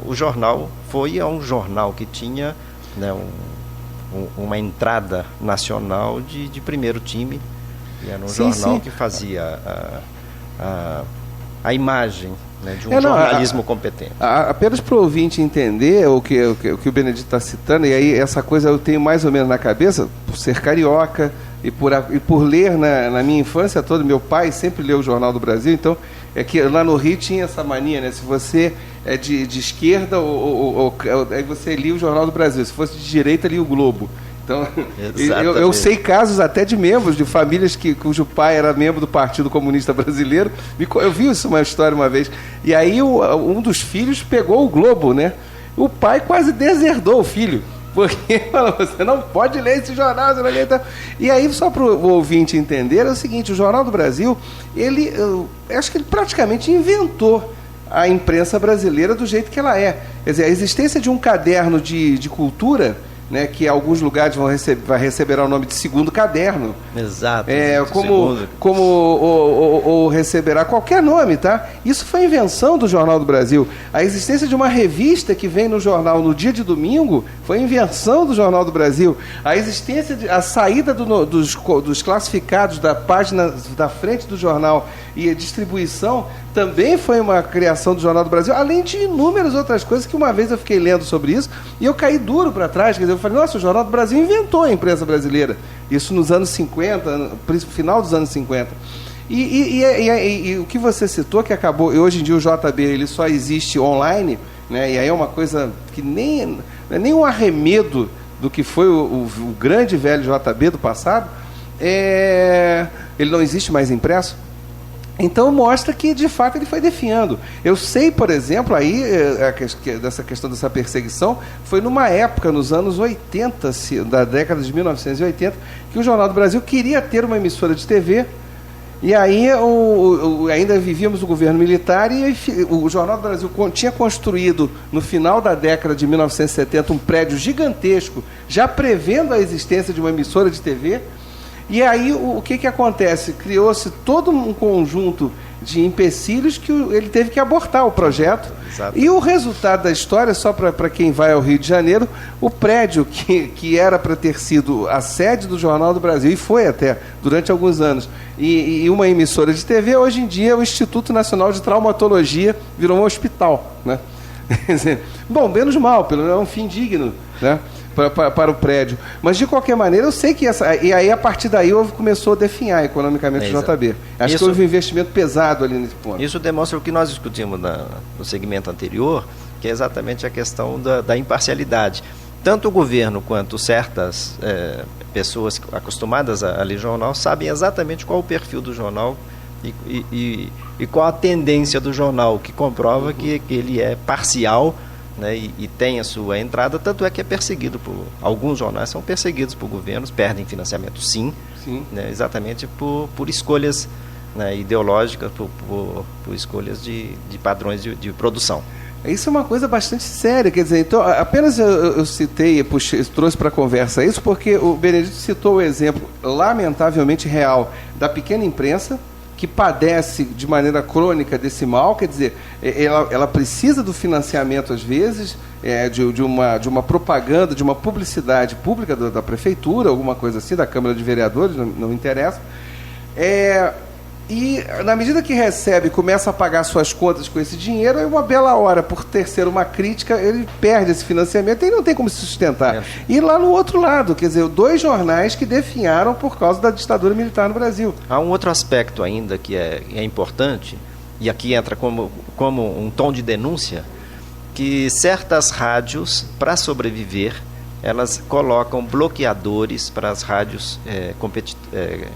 o jornal foi um jornal que tinha, né, uma entrada nacional de primeiro time, e era um jornal que fazia a imagem, né, de um jornalismo competente. Apenas para o ouvinte entender o que o Benedito está citando, e aí essa coisa eu tenho mais ou menos na cabeça, por ser carioca, e por ler na minha infância toda, meu pai sempre leu o Jornal do Brasil, então é que lá no Rio tinha essa mania, né? Se você é de esquerda, aí você lia o Jornal do Brasil, se fosse de direita, lia o Globo. Então, eu sei casos até de membros de famílias cujo pai era membro do Partido Comunista Brasileiro. Eu vi isso uma história uma vez. E aí um dos filhos pegou o Globo, né? O pai quase deserdou o filho, porque falou, você não pode ler esse jornal. Você não lê, então. E aí, só para o ouvinte entender, é o seguinte, o Jornal do Brasil, eu acho que ele praticamente inventou a imprensa brasileira do jeito que ela é. Quer dizer, a existência de um caderno de cultura, né, que em alguns lugares receberá o nome de segundo caderno. Exato. Ou receberá qualquer nome, tá? Isso foi invenção do Jornal do Brasil. A existência de uma revista que vem no jornal no dia de domingo foi invenção do Jornal do Brasil. A saída dos classificados da página da frente do jornal e a distribuição também foi uma criação do Jornal do Brasil, além de inúmeras outras coisas que uma vez eu fiquei lendo sobre isso e eu caí duro para trás. Quer dizer, eu falei, nossa, o Jornal do Brasil inventou a imprensa brasileira. Isso nos anos 50, final dos anos 50. E o que você citou, que acabou, e hoje em dia o JB ele só existe online, né, e aí é uma coisa que não é nem um arremedo do que foi o grande velho JB do passado, ele não existe mais impresso. Então mostra que, de fato, ele foi definhando. Eu sei, por exemplo, aí, dessa questão dessa perseguição, foi numa época, nos anos 80, da década de 1980, que o Jornal do Brasil queria ter uma emissora de TV, e aí ainda vivíamos o governo militar, e o Jornal do Brasil tinha construído, no final da década de 1970, um prédio gigantesco, já prevendo a existência de uma emissora de TV. E aí o que acontece? Criou-se todo um conjunto de empecilhos que ele teve que abortar o projeto. Exato. E o resultado da história, só para quem vai ao Rio de Janeiro, o prédio que era para ter sido a sede do Jornal do Brasil, e foi até durante alguns anos, e uma emissora de TV, hoje em dia o Instituto Nacional de Traumatologia virou um hospital, né? Bom, menos mal, pelo menos é um fim digno, né? Para o prédio. Mas, de qualquer maneira, eu sei que e aí, a partir daí, começou a definhar economicamente o JB. Acho que houve um investimento pesado ali nesse ponto. Isso demonstra o que nós discutimos no segmento anterior, que é exatamente a questão da imparcialidade. Tanto o governo quanto certas pessoas acostumadas a ler jornal sabem exatamente qual o perfil do jornal e qual a tendência do jornal, o que comprova que ele é parcial, né, e tem a sua entrada, tanto é que é perseguido alguns jornais são perseguidos por governos, perdem financiamento sim. Né, exatamente por escolhas, né, ideológicas, por escolhas de padrões de produção. Isso é uma coisa bastante séria, quer dizer, então, apenas eu citei, trouxe para a conversa isso porque o Benedito citou o exemplo lamentavelmente real da pequena imprensa, que padece de maneira crônica desse mal, quer dizer, ela precisa do financiamento, às vezes, de uma propaganda, de uma publicidade pública da prefeitura, alguma coisa assim, da Câmara de Vereadores, não interessa. E, na medida que recebe, começa a pagar suas contas com esse dinheiro, aí uma bela hora, por ter uma crítica, ele perde esse financiamento e não tem como se sustentar. E lá no outro lado, quer dizer, 2 jornais que definharam por causa da ditadura militar no Brasil. Há um outro aspecto ainda que é importante, e aqui entra como um tom de denúncia, que certas rádios, para sobreviver, elas colocam bloqueadores para as rádios competidoras.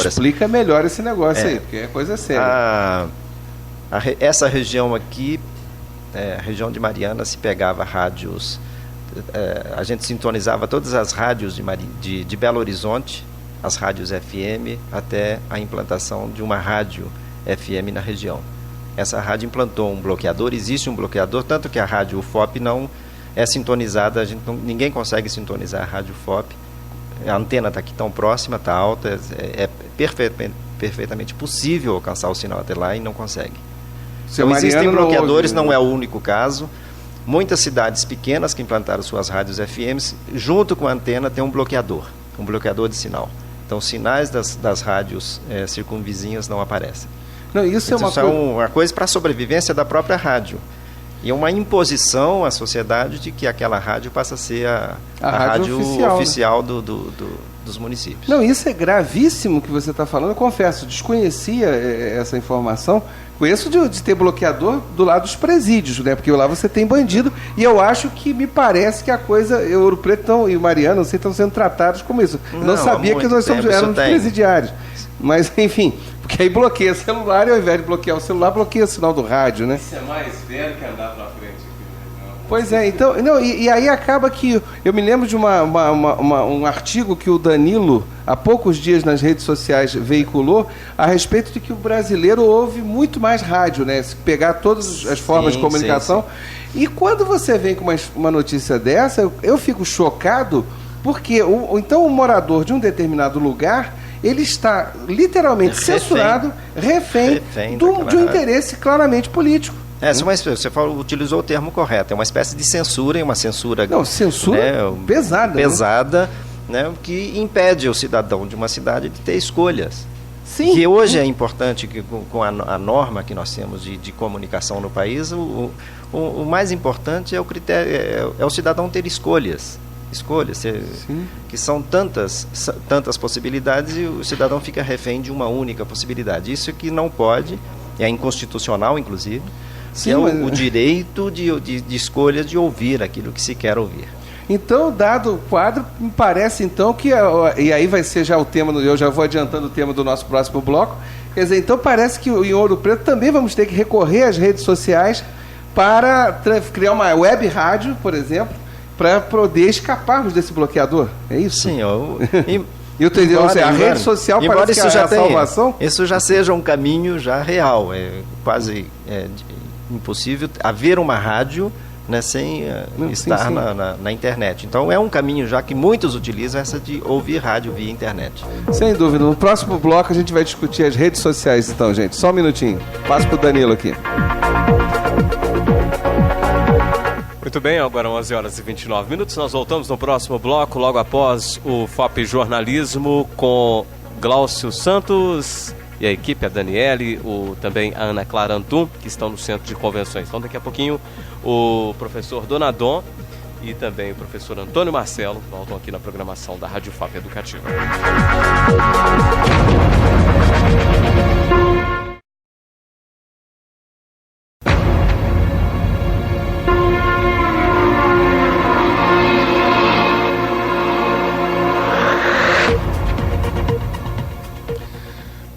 Explica melhor esse negócio aí, porque é coisa séria. Essa região aqui, a região de Mariana, se pegava rádios, a gente sintonizava todas as rádios de Belo Horizonte, as rádios FM, até a implantação de uma rádio FM na região. Essa rádio implantou um bloqueador, existe um bloqueador, tanto que a rádio UFOP não é sintonizada, ninguém consegue sintonizar a rádio UFOP. A antena está aqui tão próxima, está alta, é perfeitamente possível alcançar o sinal até lá e não consegue. Então, existem bloqueadores, não é o único caso. Muitas cidades pequenas que implantaram suas rádios FMs, junto com a antena, tem um bloqueador de sinal. Então, os sinais das rádios circunvizinhas não aparecem. Não, isso é uma coisa para a sobrevivência da própria rádio. E uma imposição à sociedade de que aquela rádio passa a ser a rádio oficial, né, dos municípios. Não, isso é gravíssimo que você está falando. Eu confesso, desconhecia essa informação. Conheço de ter bloqueador do lado dos presídios, né? Porque lá você tem bandido. E eu acho que me parece que a coisa, Ouro Preto e o Mariano, não sei, estão sendo tratados como isso. Não sabia que nós éramos presidiários. Mas, enfim, porque aí bloqueia o celular e ao invés de bloquear o celular, bloqueia o sinal do rádio, né? Isso é mais velho que andar pra frente. Pois é, então, não, e aí acaba que, eu me lembro de um artigo que o Danilo, há poucos dias nas redes sociais, veiculou, a respeito de que o brasileiro ouve muito mais rádio, né? Se pegar todas as formas de comunicação. Sim. E quando você vem com uma notícia dessa, eu fico chocado, porque então o morador de um determinado lugar, ele está literalmente censurado, refém de um interesse claramente político. Você utilizou o termo correto, é uma espécie de censura, e uma censura... Não, censura pesada. Pesada, né, que impede o cidadão de uma cidade de ter escolhas. Sim. Que hoje é importante, que com a norma que nós temos de comunicação no país, o mais importante é o critério, é o cidadão ter escolhas, que são tantas possibilidades, e o cidadão fica refém de uma única possibilidade. Isso que não pode, é inconstitucional, inclusive. Sim, é o direito de escolha de ouvir aquilo que se quer ouvir. Então, dado o quadro, me parece então que, e aí vai ser já o tema, eu já vou adiantando o tema do nosso próximo bloco, quer dizer, então parece que em Ouro Preto também vamos ter que recorrer às redes sociais para criar uma web rádio, por exemplo, para poder escaparmos desse bloqueador, é isso? Sim, a rede social parece que é a salvação. Isso já seja um caminho já real, é quase impossível haver uma rádio, né, sem estar na internet. Então é um caminho já que muitos utilizam, essa de ouvir rádio via internet. Sem dúvida. No próximo bloco a gente vai discutir as redes sociais então, gente. Só um minutinho. Passo para o Danilo aqui. Muito bem, agora 11h29. Nós voltamos no próximo bloco, logo após o FOP Jornalismo, com Glaucio Santos e a equipe, a Daniele, também a Ana Clara Antum, que estão no Centro de Convenções. Então, daqui a pouquinho, o professor Donadon e também o professor Antônio Marcelo voltam aqui na programação da Rádio FOP Educativa.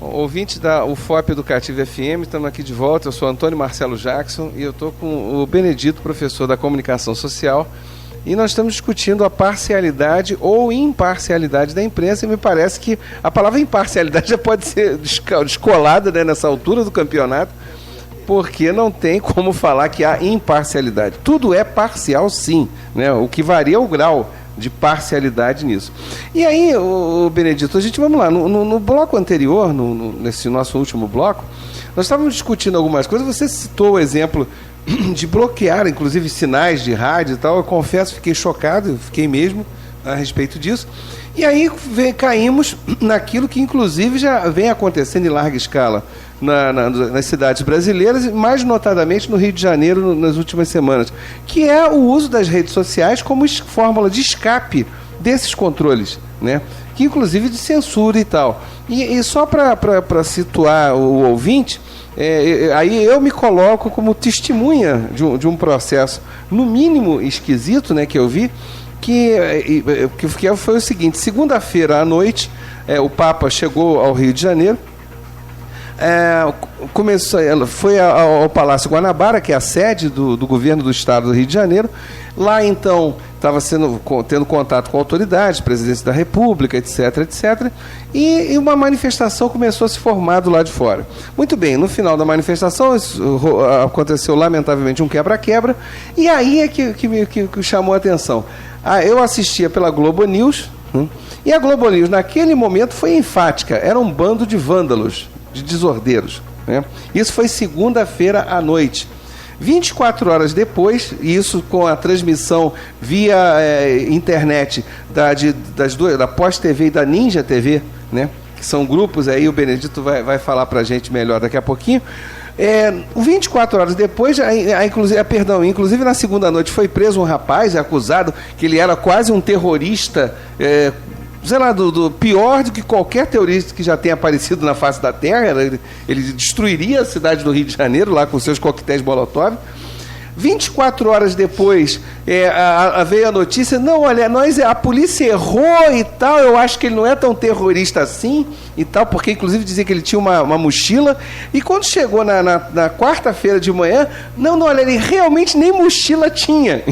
Ouvintes da UFOP Educativa FM, estamos aqui de volta. Eu sou Antônio Marcelo Jackson e eu estou com o Benedito, professor da Comunicação Social, e nós estamos discutindo a parcialidade ou imparcialidade da imprensa, e me parece que a palavra imparcialidade já pode ser descolada, né, nessa altura do campeonato, porque não tem como falar que há imparcialidade. Tudo é parcial, sim, né? O que varia é o grau de parcialidade nisso. E aí, Benedito, vamos lá, no bloco anterior, nesse nosso último bloco, nós estávamos discutindo algumas coisas. Você citou o exemplo de bloquear, inclusive, sinais de rádio e tal. Eu confesso, fiquei chocado, fiquei mesmo a respeito disso. E aí caímos naquilo que, inclusive, já vem acontecendo em larga escala nas cidades brasileiras, mais notadamente no Rio de Janeiro nas últimas semanas, que é o uso das redes sociais como fórmula de escape desses controles, né? Que inclusive de censura e tal. E só para situar o ouvinte, aí eu me coloco como testemunha de um processo, no mínimo esquisito, né, que eu vi, que foi o seguinte: segunda-feira à noite, o Papa chegou ao Rio de Janeiro, ela foi ao Palácio Guanabara, que é a sede do governo do estado do Rio de Janeiro. Lá então estava tendo contato com autoridades, presidência da República, etc, etc, e uma manifestação começou a se formar do lado de fora. Muito bem, no final da manifestação aconteceu lamentavelmente um quebra-quebra, e aí é que chamou a atenção. Eu assistia pela Globo News, e a Globo News naquele momento foi enfática: era um bando de vândalos, de desordeiros, né? Isso foi segunda-feira à noite. 24 horas depois, e isso com a transmissão via internet da Pós TV e da Ninja TV, né? Que são grupos aí, o Benedito vai falar pra gente melhor daqui a pouquinho. 24 horas depois, inclusive na segunda noite foi preso um rapaz acusado que ele era quase um terrorista sei lá, do pior do que qualquer terrorista que já tenha aparecido na face da Terra. Ele destruiria a cidade do Rio de Janeiro, lá com seus coquetéis Molotov. 24 horas depois, veio a notícia, não, olha, a polícia errou e tal, eu acho que ele não é tão terrorista assim e tal, porque inclusive dizia que ele tinha uma mochila, e quando chegou na quarta-feira de manhã, não, olha, ele realmente nem mochila tinha.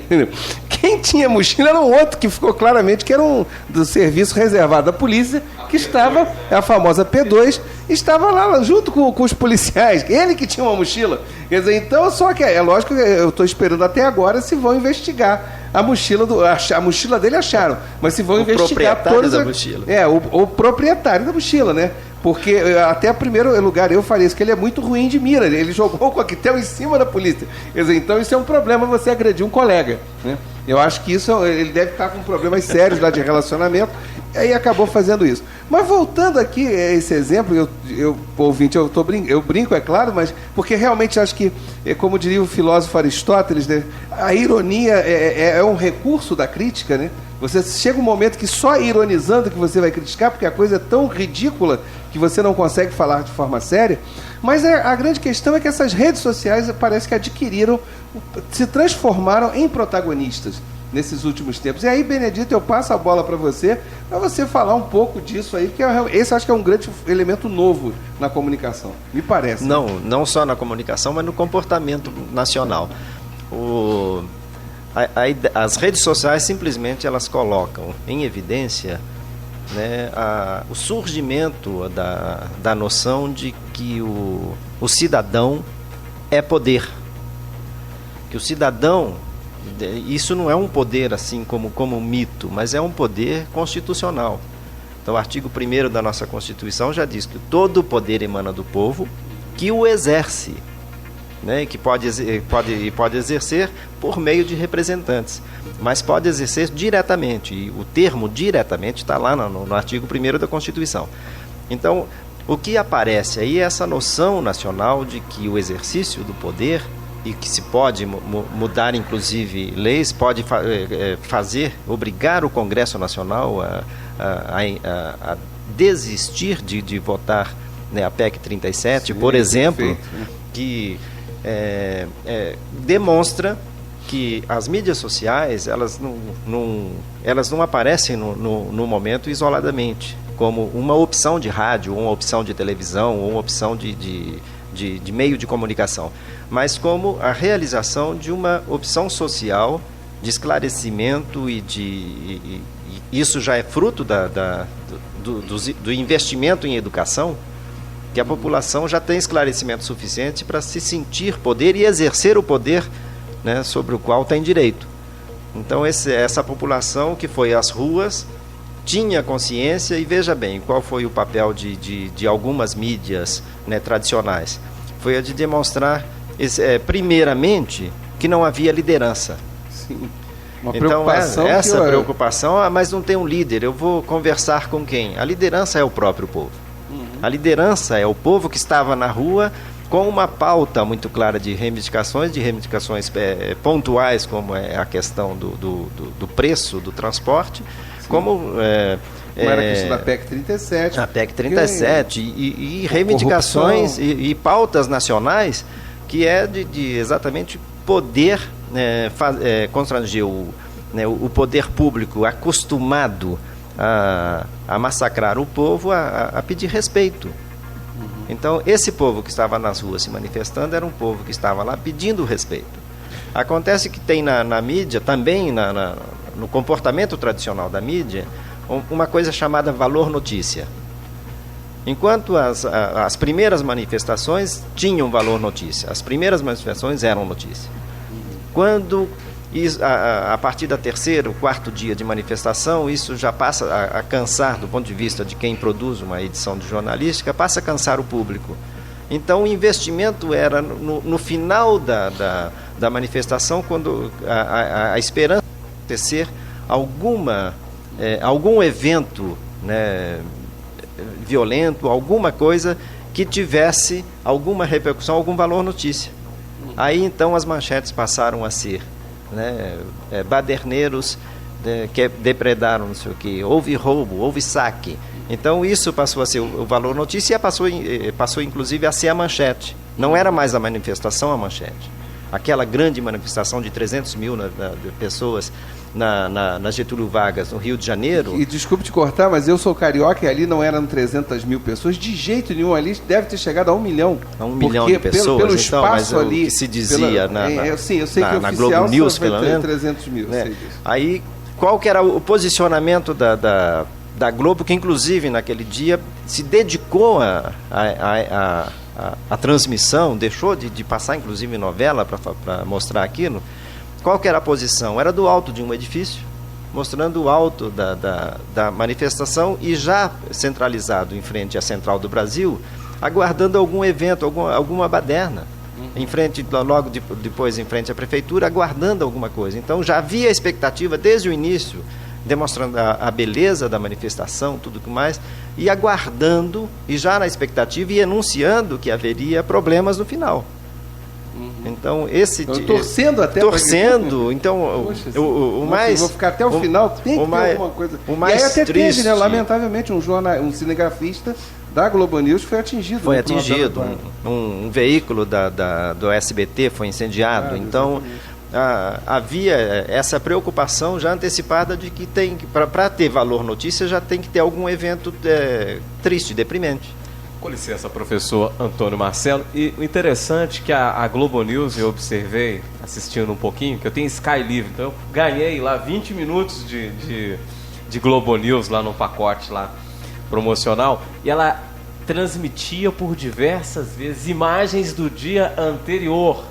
Quem tinha mochila era um outro, que ficou claramente que era do serviço reservado da polícia, que estava, a famosa P2, estava lá junto com os policiais, ele que tinha uma mochila. Quer dizer, então, só que é lógico que eu estou esperando até agora se vão investigar a mochila a mochila dele acharam, mas se vão investigar todos da mochila. O proprietário da mochila, né? Porque até em primeiro lugar eu faria isso, que ele é muito ruim de mira, ele jogou o coquetel em cima da polícia. Quer dizer, então isso é um problema, você agredir um colega, né? Eu acho que isso, ele deve estar com problemas sérios lá de relacionamento, e aí acabou fazendo isso. Mas voltando aqui a esse exemplo, ouvinte, eu brinco, é claro, mas porque realmente acho que, como diria o filósofo Aristóteles, né, a ironia é um recurso da crítica, né? Você chega um momento que só ironizando que você vai criticar, porque a coisa é tão ridícula que você não consegue falar de forma séria. Mas a grande questão é que essas redes sociais parece que se transformaram em protagonistas nesses últimos tempos. E aí, Benedito, eu passo a bola para você falar um pouco disso aí, porque esse acho que é um grande elemento novo na comunicação, me parece. Não só na comunicação, mas no comportamento nacional. As redes sociais simplesmente elas colocam em evidência, né, o surgimento da noção de que o cidadão é poder. Que o cidadão, isso não é um poder assim como um mito, mas é um poder constitucional. Então o artigo 1º da nossa Constituição já diz que todo o poder emana do povo que o exerce, né, que pode exercer por meio de representantes, mas pode exercer diretamente, e o termo diretamente está lá no artigo 1º da Constituição. Então, o que aparece aí é essa noção nacional de que o exercício do poder, e que se pode mudar inclusive leis, pode obrigar o Congresso Nacional a desistir de votar, né, a PEC 37, sim, por exemplo, perfeito, né? Que demonstra que as mídias sociais elas não aparecem no momento isoladamente, como uma opção de rádio, uma opção de televisão, ou uma opção de meio de comunicação, mas como a realização de uma opção social de esclarecimento e isso já é fruto do investimento em educação, que a população já tem esclarecimento suficiente para se sentir poder e exercer o poder, né, sobre o qual tem direito. Então essa população que foi às ruas tinha consciência, e veja bem, qual foi o papel de algumas mídias, né, tradicionais? Foi a de demonstrar, primeiramente, que não havia liderança. Sim. Então preocupação, mas não tem um líder, eu vou conversar com quem? A liderança é o próprio povo. A liderança é o povo que estava na rua com uma pauta muito clara de reivindicações pontuais, como é a questão do preço do transporte, sim, como era a questão da PEC 37. A PEC 37 e reivindicações e pautas nacionais, que é de exatamente poder constranger o poder público acostumado a massacrar o povo, a pedir respeito. Então, esse povo que estava nas ruas se manifestando era um povo que estava lá pedindo respeito. Acontece que tem na mídia, também no comportamento tradicional da mídia, uma coisa chamada valor notícia. Enquanto as primeiras manifestações tinham valor notícia, as primeiras manifestações eram notícia. Quando a partir da terceiro, quarto dia de manifestação, isso já passa a cansar, do ponto de vista de quem produz uma edição de jornalística, passa a cansar o público. Então o investimento era no final da manifestação, quando a esperança de acontecer algum evento, né, violento, alguma coisa que tivesse alguma repercussão, algum valor notícia. Aí então as manchetes passaram a ser, né, baderneiros que depredaram não sei o quê, houve roubo, houve saque. Então isso passou a ser o valor notícia e passou inclusive a ser a manchete. Não era mais a manifestação a manchete. Aquela grande manifestação de 300 mil de pessoas na Getúlio Vargas, no Rio de Janeiro. E desculpe te cortar, mas eu sou carioca e ali não eram 300 mil pessoas, de jeito nenhum, ali deve ter chegado a 1 milhão. A 1 milhão de pessoas, pelo então, espaço mas ali, que se dizia sim, eu sei que na oficial Globo News, foi pelo menos, 300 mil, né? sei disso. Aí, qual que era o posicionamento da Globo, que inclusive naquele dia se dedicou a transmissão, deixou de passar inclusive novela para mostrar aquilo. Qual que era a posição? Era do alto de um edifício, mostrando o alto da manifestação e já centralizado em frente à Central do Brasil, aguardando algum evento, alguma baderna. Em frente, logo depois em frente à prefeitura, aguardando alguma coisa. Então já havia expectativa desde o início, demonstrando a beleza da manifestação, tudo que mais, e aguardando, e já na expectativa, e enunciando que haveria problemas no final. Então, torcendo até. Torcendo, então, poxa, o mais... Vou ficar até o final, tem que ter alguma coisa. O mais e aí até triste, teve, né, lamentavelmente, um cinegrafista da Globo News foi atingido. Foi atingido, um veículo do SBT foi incendiado, então... havia essa preocupação já antecipada de que para ter valor notícia já tem que ter algum evento triste, deprimente. Com licença, professor Antônio Marcelo. E o interessante é que a Globo News, eu observei, assistindo um pouquinho, que eu tenho Sky Livre, então eu ganhei lá 20 minutos de Globo News lá no pacote lá promocional, e ela transmitia por diversas vezes imagens do dia anterior,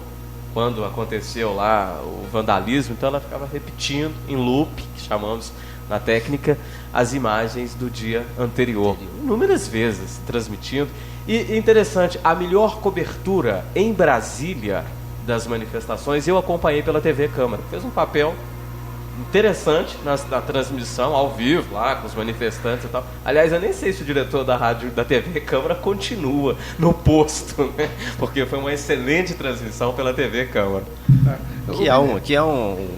quando aconteceu lá o vandalismo, então ela ficava repetindo em loop, que chamamos na técnica, as imagens do dia anterior, inúmeras vezes transmitindo. E interessante, a melhor cobertura em Brasília das manifestações eu acompanhei pela TV Câmara, fez um papel interessante na transmissão ao vivo lá com os manifestantes e tal. Aliás, eu nem sei se o diretor da rádio da TV Câmara continua no posto, né? Porque foi uma excelente transmissão pela TV Câmara. Que é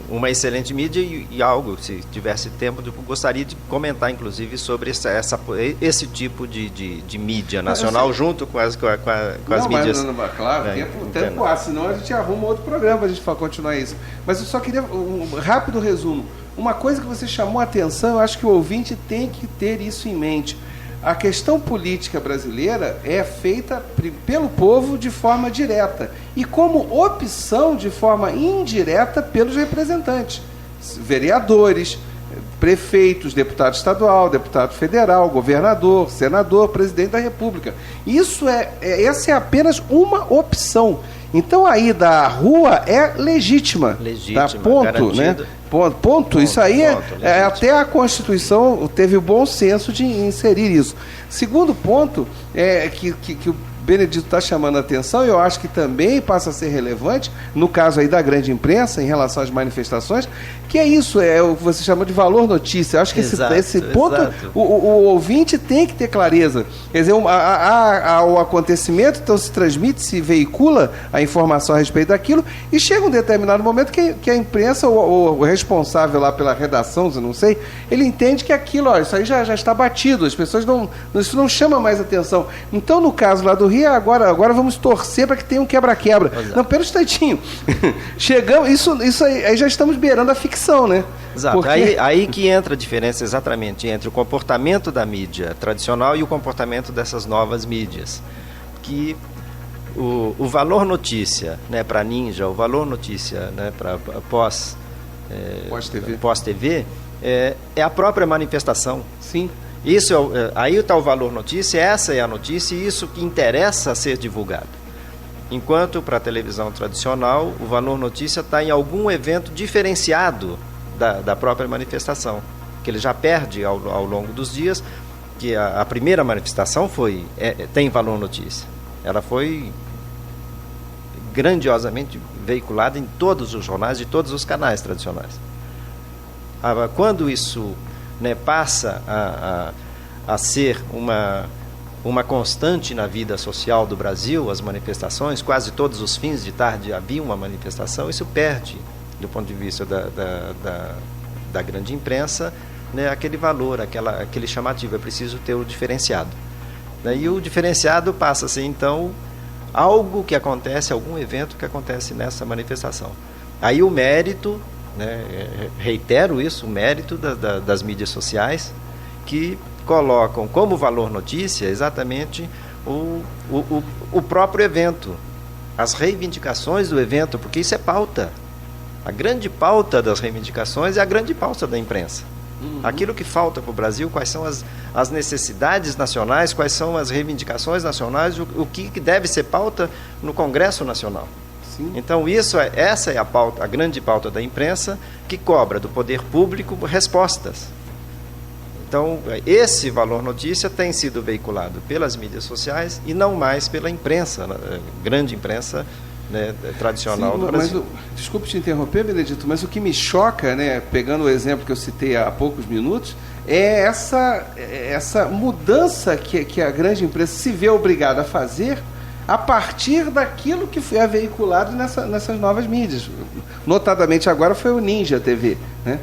uma excelente mídia e algo, se tivesse tempo, eu gostaria de comentar inclusive sobre esse tipo de mídia nacional junto com as mídias. Mas, claro, tempo há, senão a gente arruma outro programa para a gente continuar isso. Mas eu só queria um rápido resumo. Uma coisa que você chamou a atenção, eu acho que o ouvinte tem que ter isso em mente. A questão política brasileira é feita pelo povo de forma direta e como opção de forma indireta pelos representantes, vereadores, prefeitos, deputado estadual, deputado federal, governador, senador, presidente da República. Essa é apenas uma opção. Então a ida à rua é legítima. Legítima, tá? Ponto, né? Ponto. Isso aí até a Constituição teve o bom senso de inserir isso. Segundo ponto é que o Benedito está chamando a atenção, e eu acho que também passa a ser relevante, no caso aí da grande imprensa, em relação às manifestações, que é isso, é o que você chamou de valor notícia. Eu acho que esse ponto, o ouvinte tem que ter clareza. Quer dizer, o acontecimento, então se transmite, se veicula a informação a respeito daquilo, e chega um determinado momento que a imprensa, o responsável lá pela redação, eu não sei, ele entende que aquilo, isso aí já está batido, as pessoas isso não chama mais atenção. Então, no caso lá do Rio, agora vamos torcer para que tenha um quebra-quebra. Não, pera um instantinho. Chegamos, isso aí já estamos beirando a ficção, né? Exato. Porque... Aí que entra a diferença exatamente entre o comportamento da mídia tradicional e o comportamento dessas novas mídias. Que o valor notícia, né, para Ninja, o valor notícia, né, para pós-TV, é a própria manifestação. Sim. Isso aí está o valor notícia, essa é a notícia e isso que interessa ser divulgado. Enquanto para a televisão tradicional, o valor notícia está em algum evento diferenciado da própria manifestação, que ele já perde ao longo dos dias, que a primeira manifestação tem valor notícia. Ela foi grandiosamente veiculada em todos os jornais, de todos os canais tradicionais. Quando isso, né, passa a ser uma constante na vida social do Brasil, as manifestações, quase todos os fins de tarde havia uma manifestação, isso perde do ponto de vista da grande imprensa, né, aquele valor, aquele chamativo. É preciso ter o diferenciado. E o diferenciado passa a ser, então, algo que acontece, algum evento que acontece nessa manifestação. Aí o mérito, né, reitero isso, o mérito das mídias sociais, que colocam como valor notícia exatamente o próprio evento, as reivindicações do evento, porque isso é pauta. A grande pauta das reivindicações é a grande pauta da imprensa. Aquilo que falta para o Brasil, quais são as necessidades nacionais, quais são as reivindicações nacionais, o que deve ser pauta no Congresso Nacional. Sim. Então, essa é a pauta, a grande pauta da imprensa, que cobra do poder público respostas. Então, esse valor notícia tem sido veiculado pelas mídias sociais e não mais pela imprensa, grande imprensa, né, tradicional. Sim, do Brasil. Desculpe te interromper, Benedito, mas o que me choca, né, pegando o exemplo que eu citei há poucos minutos, é essa mudança que a grande imprensa se vê obrigada a fazer a partir daquilo que foi veiculado nessas novas mídias. Notadamente agora foi o Ninja TV, né?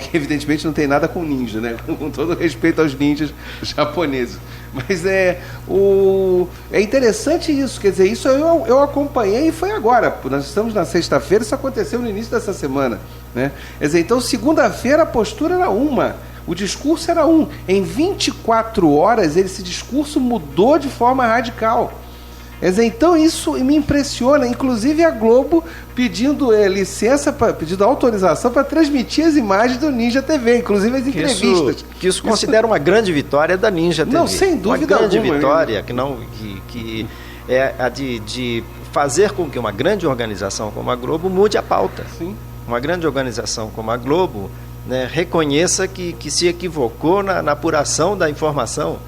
Que evidentemente não tem nada com ninja, né? Com todo respeito aos ninjas japoneses. Mas é interessante isso, quer dizer, isso eu acompanhei e foi agora. Nós estamos na sexta-feira, isso aconteceu no início dessa semana, né? Quer dizer, então segunda-feira a postura era uma, o discurso era um. Em 24 horas esse discurso mudou de forma radical. Então isso me impressiona, inclusive a Globo pedindo licença, pedindo autorização para transmitir as imagens do Ninja TV, inclusive as entrevistas. Isso considera uma grande vitória da Ninja TV. Não, sem dúvida alguma. Uma grande vitória mesmo. que é a de fazer com que uma grande organização como a Globo mude a pauta. Sim. Uma grande organização como a Globo, né, reconheça que se equivocou na apuração da informação.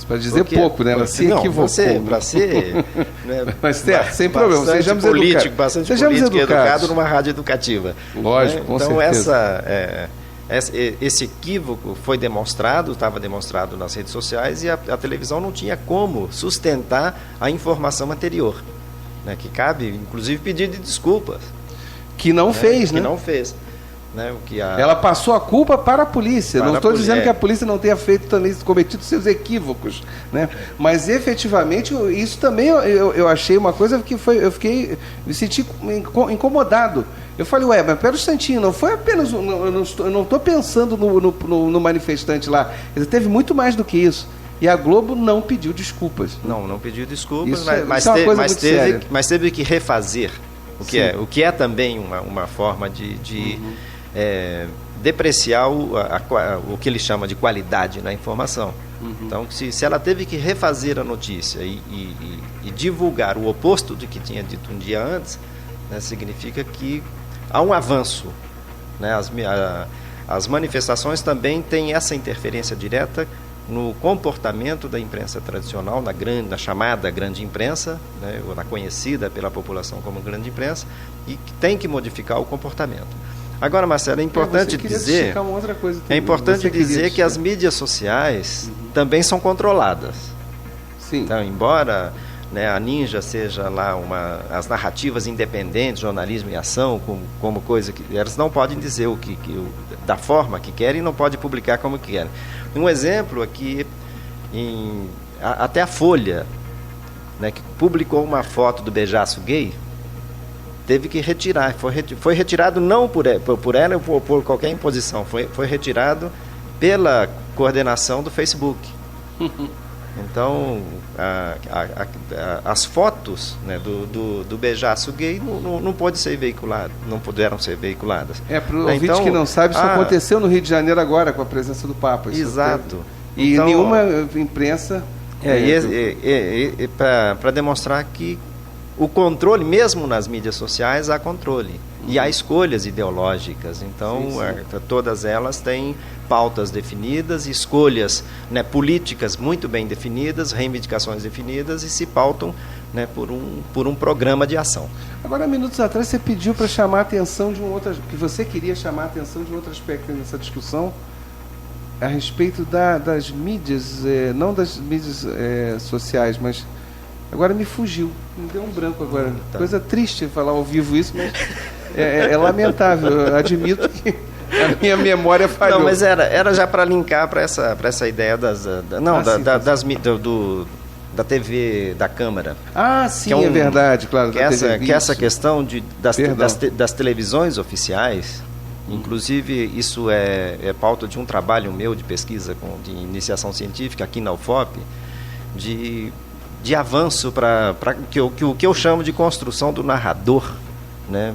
Para dizer pouco, né? Ela se equivocou. Para ser né, mas certo, sem problema. Sejamos político, bastante político e educado numa rádio educativa. Lógico, com certeza. Então, esse equívoco foi demonstrado, estava demonstrado nas redes sociais, e a televisão não tinha como sustentar a informação anterior, né, que cabe, inclusive, pedido de desculpas. Que não fez, né? Que não fez. Né, Ela passou a culpa para a polícia. Não estou dizendo que a polícia não tenha cometido seus equívocos, né? Mas efetivamente isso também eu achei uma coisa que eu me senti incomodado. Eu falei, mas pera um instantinho, não foi apenas, eu não estou pensando no manifestante lá. Ele teve muito mais do que isso. E a Globo não pediu desculpas. Não pediu desculpas, mas teve que refazer. O que é também uma forma de depreciar o que ele chama de qualidade na informação. Então, se ela teve que refazer a notícia e divulgar o oposto do que tinha dito um dia antes, né, significa que há um avanço, né? As manifestações também têm essa interferência direta no comportamento da imprensa tradicional, na chamada grande imprensa, né, ou na conhecida pela população como grande imprensa, e que tem que modificar o comportamento. Agora, Marcelo, é importante dizer que as mídias sociais também são controladas. Sim. Então, embora, né, a Ninja seja lá as narrativas independentes, jornalismo em ação, como coisa que elas não podem dizer da forma que querem e não podem publicar como querem. Um exemplo aqui, até a Folha, né, que publicou uma foto do beijaço gay, teve que retirar, foi retirado não por ela ou por qualquer imposição, foi retirado pela coordenação do Facebook. Então, as fotos, né, do beijaço gay não pode ser veiculadas, não puderam ser veiculadas. Para o ouvinte que não sabe, isso aconteceu no Rio de Janeiro agora, com a presença do Papa. Exato. E então, nenhuma imprensa... para demonstrar que o controle, mesmo nas mídias sociais, há controle. E há escolhas ideológicas. Então, todas elas têm pautas definidas, escolhas, né, políticas muito bem definidas, reivindicações definidas, e se pautam, né, por um programa de ação. Agora, minutos atrás, você pediu para chamar a atenção de que você queria chamar a atenção de um outro aspecto nessa discussão, a respeito das mídias, não das mídias sociais, mas... Agora me fugiu, me deu um branco agora. Coisa triste falar ao vivo isso, mas é lamentável. Eu admito que A minha memória falhou. Não, mas era já para linkar para essa ideia da TV da Câmara. Ah, sim, é verdade, claro. Que essa questão das televisões oficiais, inclusive isso é pauta de um trabalho meu de pesquisa de iniciação científica aqui na UFOP, de avanço para o que eu chamo de construção do narrador, né?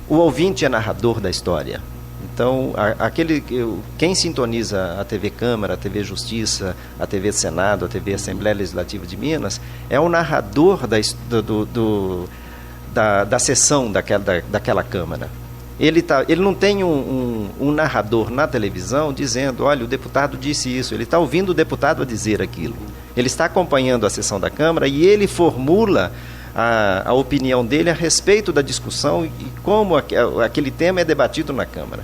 O ouvinte é narrador da história. Então, quem sintoniza a TV Câmara, a TV Justiça, a TV Senado, a TV Assembleia Legislativa de Minas, é o narrador da sessão daquela Câmara. Ele não tem um narrador na televisão dizendo, olha, o deputado disse isso. Ele está ouvindo o deputado a dizer aquilo. Ele está acompanhando a sessão da Câmara e ele formula a opinião dele a respeito da discussão e como aquele tema é debatido na Câmara.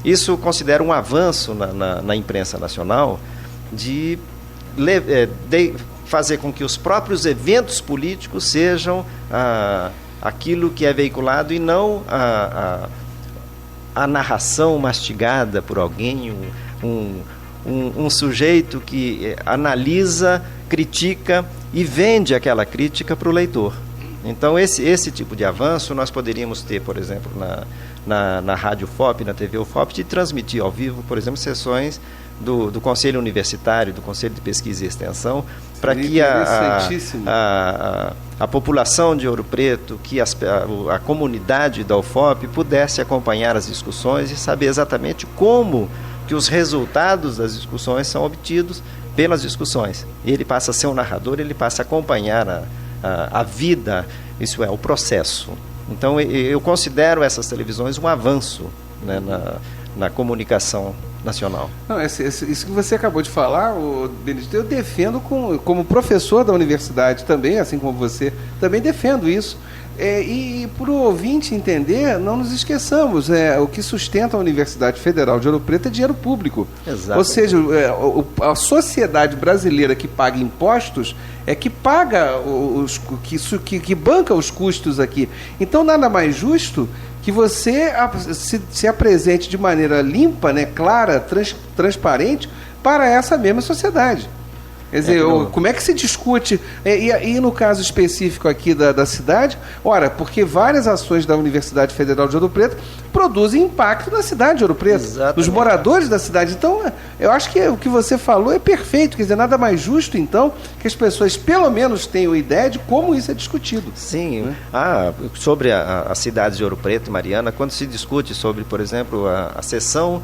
Isso considera um avanço na imprensa nacional de fazer com que os próprios eventos políticos sejam aquilo que é veiculado e não a narração mastigada por alguém, um sujeito que analisa, critica e vende aquela crítica para o leitor. Então, esse tipo de avanço nós poderíamos ter, por exemplo, na Rádio UFOP, na TV UFOP, de transmitir ao vivo, por exemplo, sessões do Conselho Universitário, do Conselho de Pesquisa e Extensão, para que a população de Ouro Preto, que a comunidade da UFOP pudesse acompanhar as discussões e saber exatamente como que os resultados das discussões são obtidos pelas discussões. Ele passa a ser um narrador, ele passa a acompanhar a vida, isso é, o processo. Então, eu considero essas televisões um avanço, né, na comunicação nacional. Não, isso que você acabou de falar, Benedito, eu defendo como professor da universidade também, assim como você, também defendo isso. E para o ouvinte entender, não nos esqueçamos, o que sustenta a Universidade Federal de Ouro Preto é dinheiro público. Exato. Ou seja, a sociedade brasileira que paga impostos é que paga, que banca os custos aqui. Então, nada mais justo que você se apresente de maneira limpa, né, clara, transparente para essa mesma sociedade. Quer dizer, como é que se discute? E no caso específico aqui da cidade, ora, porque várias ações da Universidade Federal de Ouro Preto produzem impacto na cidade de Ouro Preto, exatamente, nos moradores da cidade. Então, eu acho que o que você falou é perfeito. Quer dizer, nada mais justo, então, que as pessoas pelo menos tenham ideia de como isso é discutido. Sim. Né? Sobre a cidade de Ouro Preto e Mariana, quando se discute sobre, por exemplo, a sessão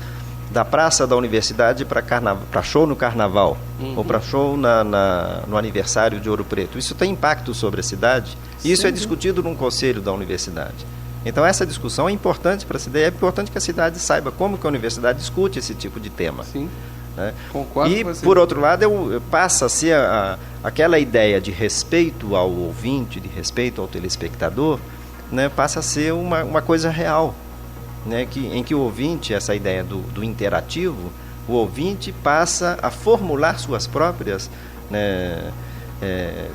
da praça da universidade para show no carnaval, ou para show no aniversário de Ouro Preto. Isso tem impacto sobre a cidade, e isso é discutido num conselho da universidade. Então, essa discussão é importante para a cidade, é importante que a cidade saiba como que a universidade discute esse tipo de tema. Sim, né? Concordo e, com você. Por outro lado, passa a ser aquela ideia de respeito ao ouvinte, de respeito ao telespectador, né, passa a ser uma coisa real. Né, em que o ouvinte, essa ideia do interativo, o ouvinte passa a formular suas próprias, né,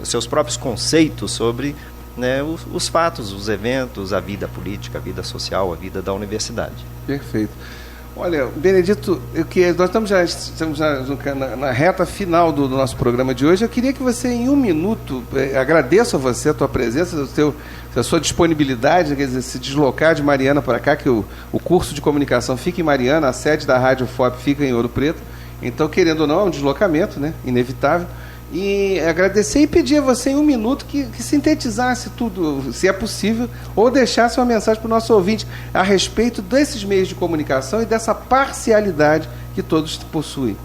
seus próprios conceitos sobre, né, os fatos, os eventos, a vida política, a vida social, a vida da universidade. Perfeito. Olha, Benedito, nós estamos já na reta final do nosso programa de hoje. Eu queria que você, em um minuto, agradeço a você a tua presença, a sua disponibilidade, quer dizer, se deslocar de Mariana para cá, que o curso de comunicação fica em Mariana, a sede da Rádio UFOP fica em Ouro Preto. Então, querendo ou não, é um deslocamento, né, inevitável. E agradecer e pedir a você em um minuto que sintetizasse tudo, se é possível, ou deixasse uma mensagem para o nosso ouvinte a respeito desses meios de comunicação e dessa parcialidade que todos possuem.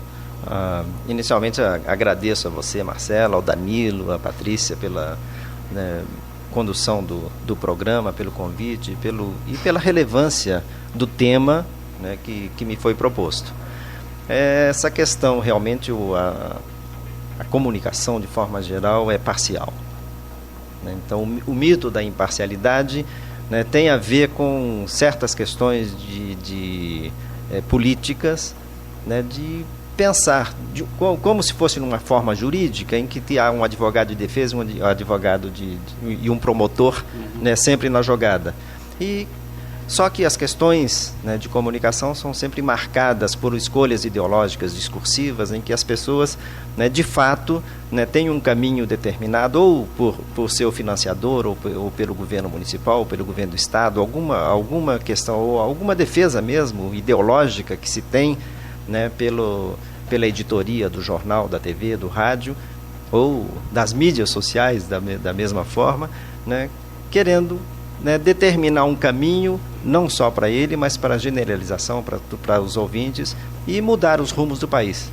Inicialmente, agradeço a você, Marcelo, ao Danilo, a Patrícia, pela condução do programa, pelo convite e pela relevância do tema, né, que me foi proposto. Essa questão, realmente, a comunicação, de forma geral, é parcial. Né? Então, o mito da imparcialidade, né, tem a ver com certas questões de políticas, né, de pensar como se fosse numa forma jurídica, em que há um advogado de defesa, um advogado e um promotor, né, sempre na jogada. E Só que as questões, né, de comunicação são sempre marcadas por escolhas ideológicas discursivas, em que as pessoas, né, de fato, né, têm um caminho determinado, ou por seu financiador, ou pelo governo municipal, ou pelo governo do estado, alguma questão, ou alguma defesa mesmo ideológica que se tem, né, pela editoria do jornal, da TV, do rádio, ou das mídias sociais da mesma forma, né, querendo, né, determinar um caminho, não só para ele, mas para a generalização, para os ouvintes, e mudar os rumos do país.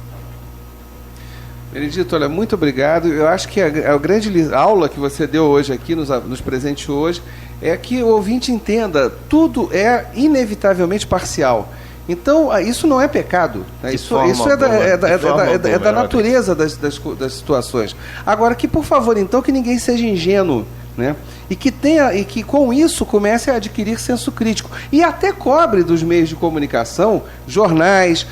Benedito, olha, muito obrigado. Eu acho que a grande aula que você deu hoje aqui, nos presenteou hoje, é que o ouvinte entenda, tudo é inevitavelmente parcial. Então, isso não é pecado. Né? Isso é da natureza das situações. Agora, que por favor, então, que ninguém seja ingênuo, né? E que com isso comece a adquirir senso crítico. E até cobre dos meios de comunicação, jornais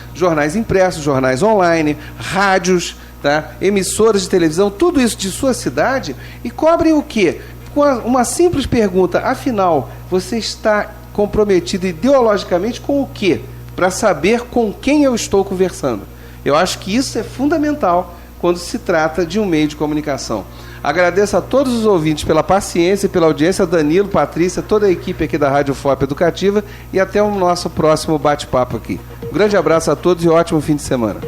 impressos, jornais online, rádios, tá? Emissoras de televisão, tudo isso de sua cidade, e cobrem o quê? Com uma simples pergunta: afinal, você está comprometido ideologicamente com o quê? Para saber com quem eu estou conversando. Eu acho que isso é fundamental quando se trata de um meio de comunicação. Agradeço a todos os ouvintes pela paciência e pela audiência, Danilo, Patrícia, toda a equipe aqui da Rádio FOP Educativa, e até o nosso próximo bate-papo aqui. Um grande abraço a todos e ótimo fim de semana.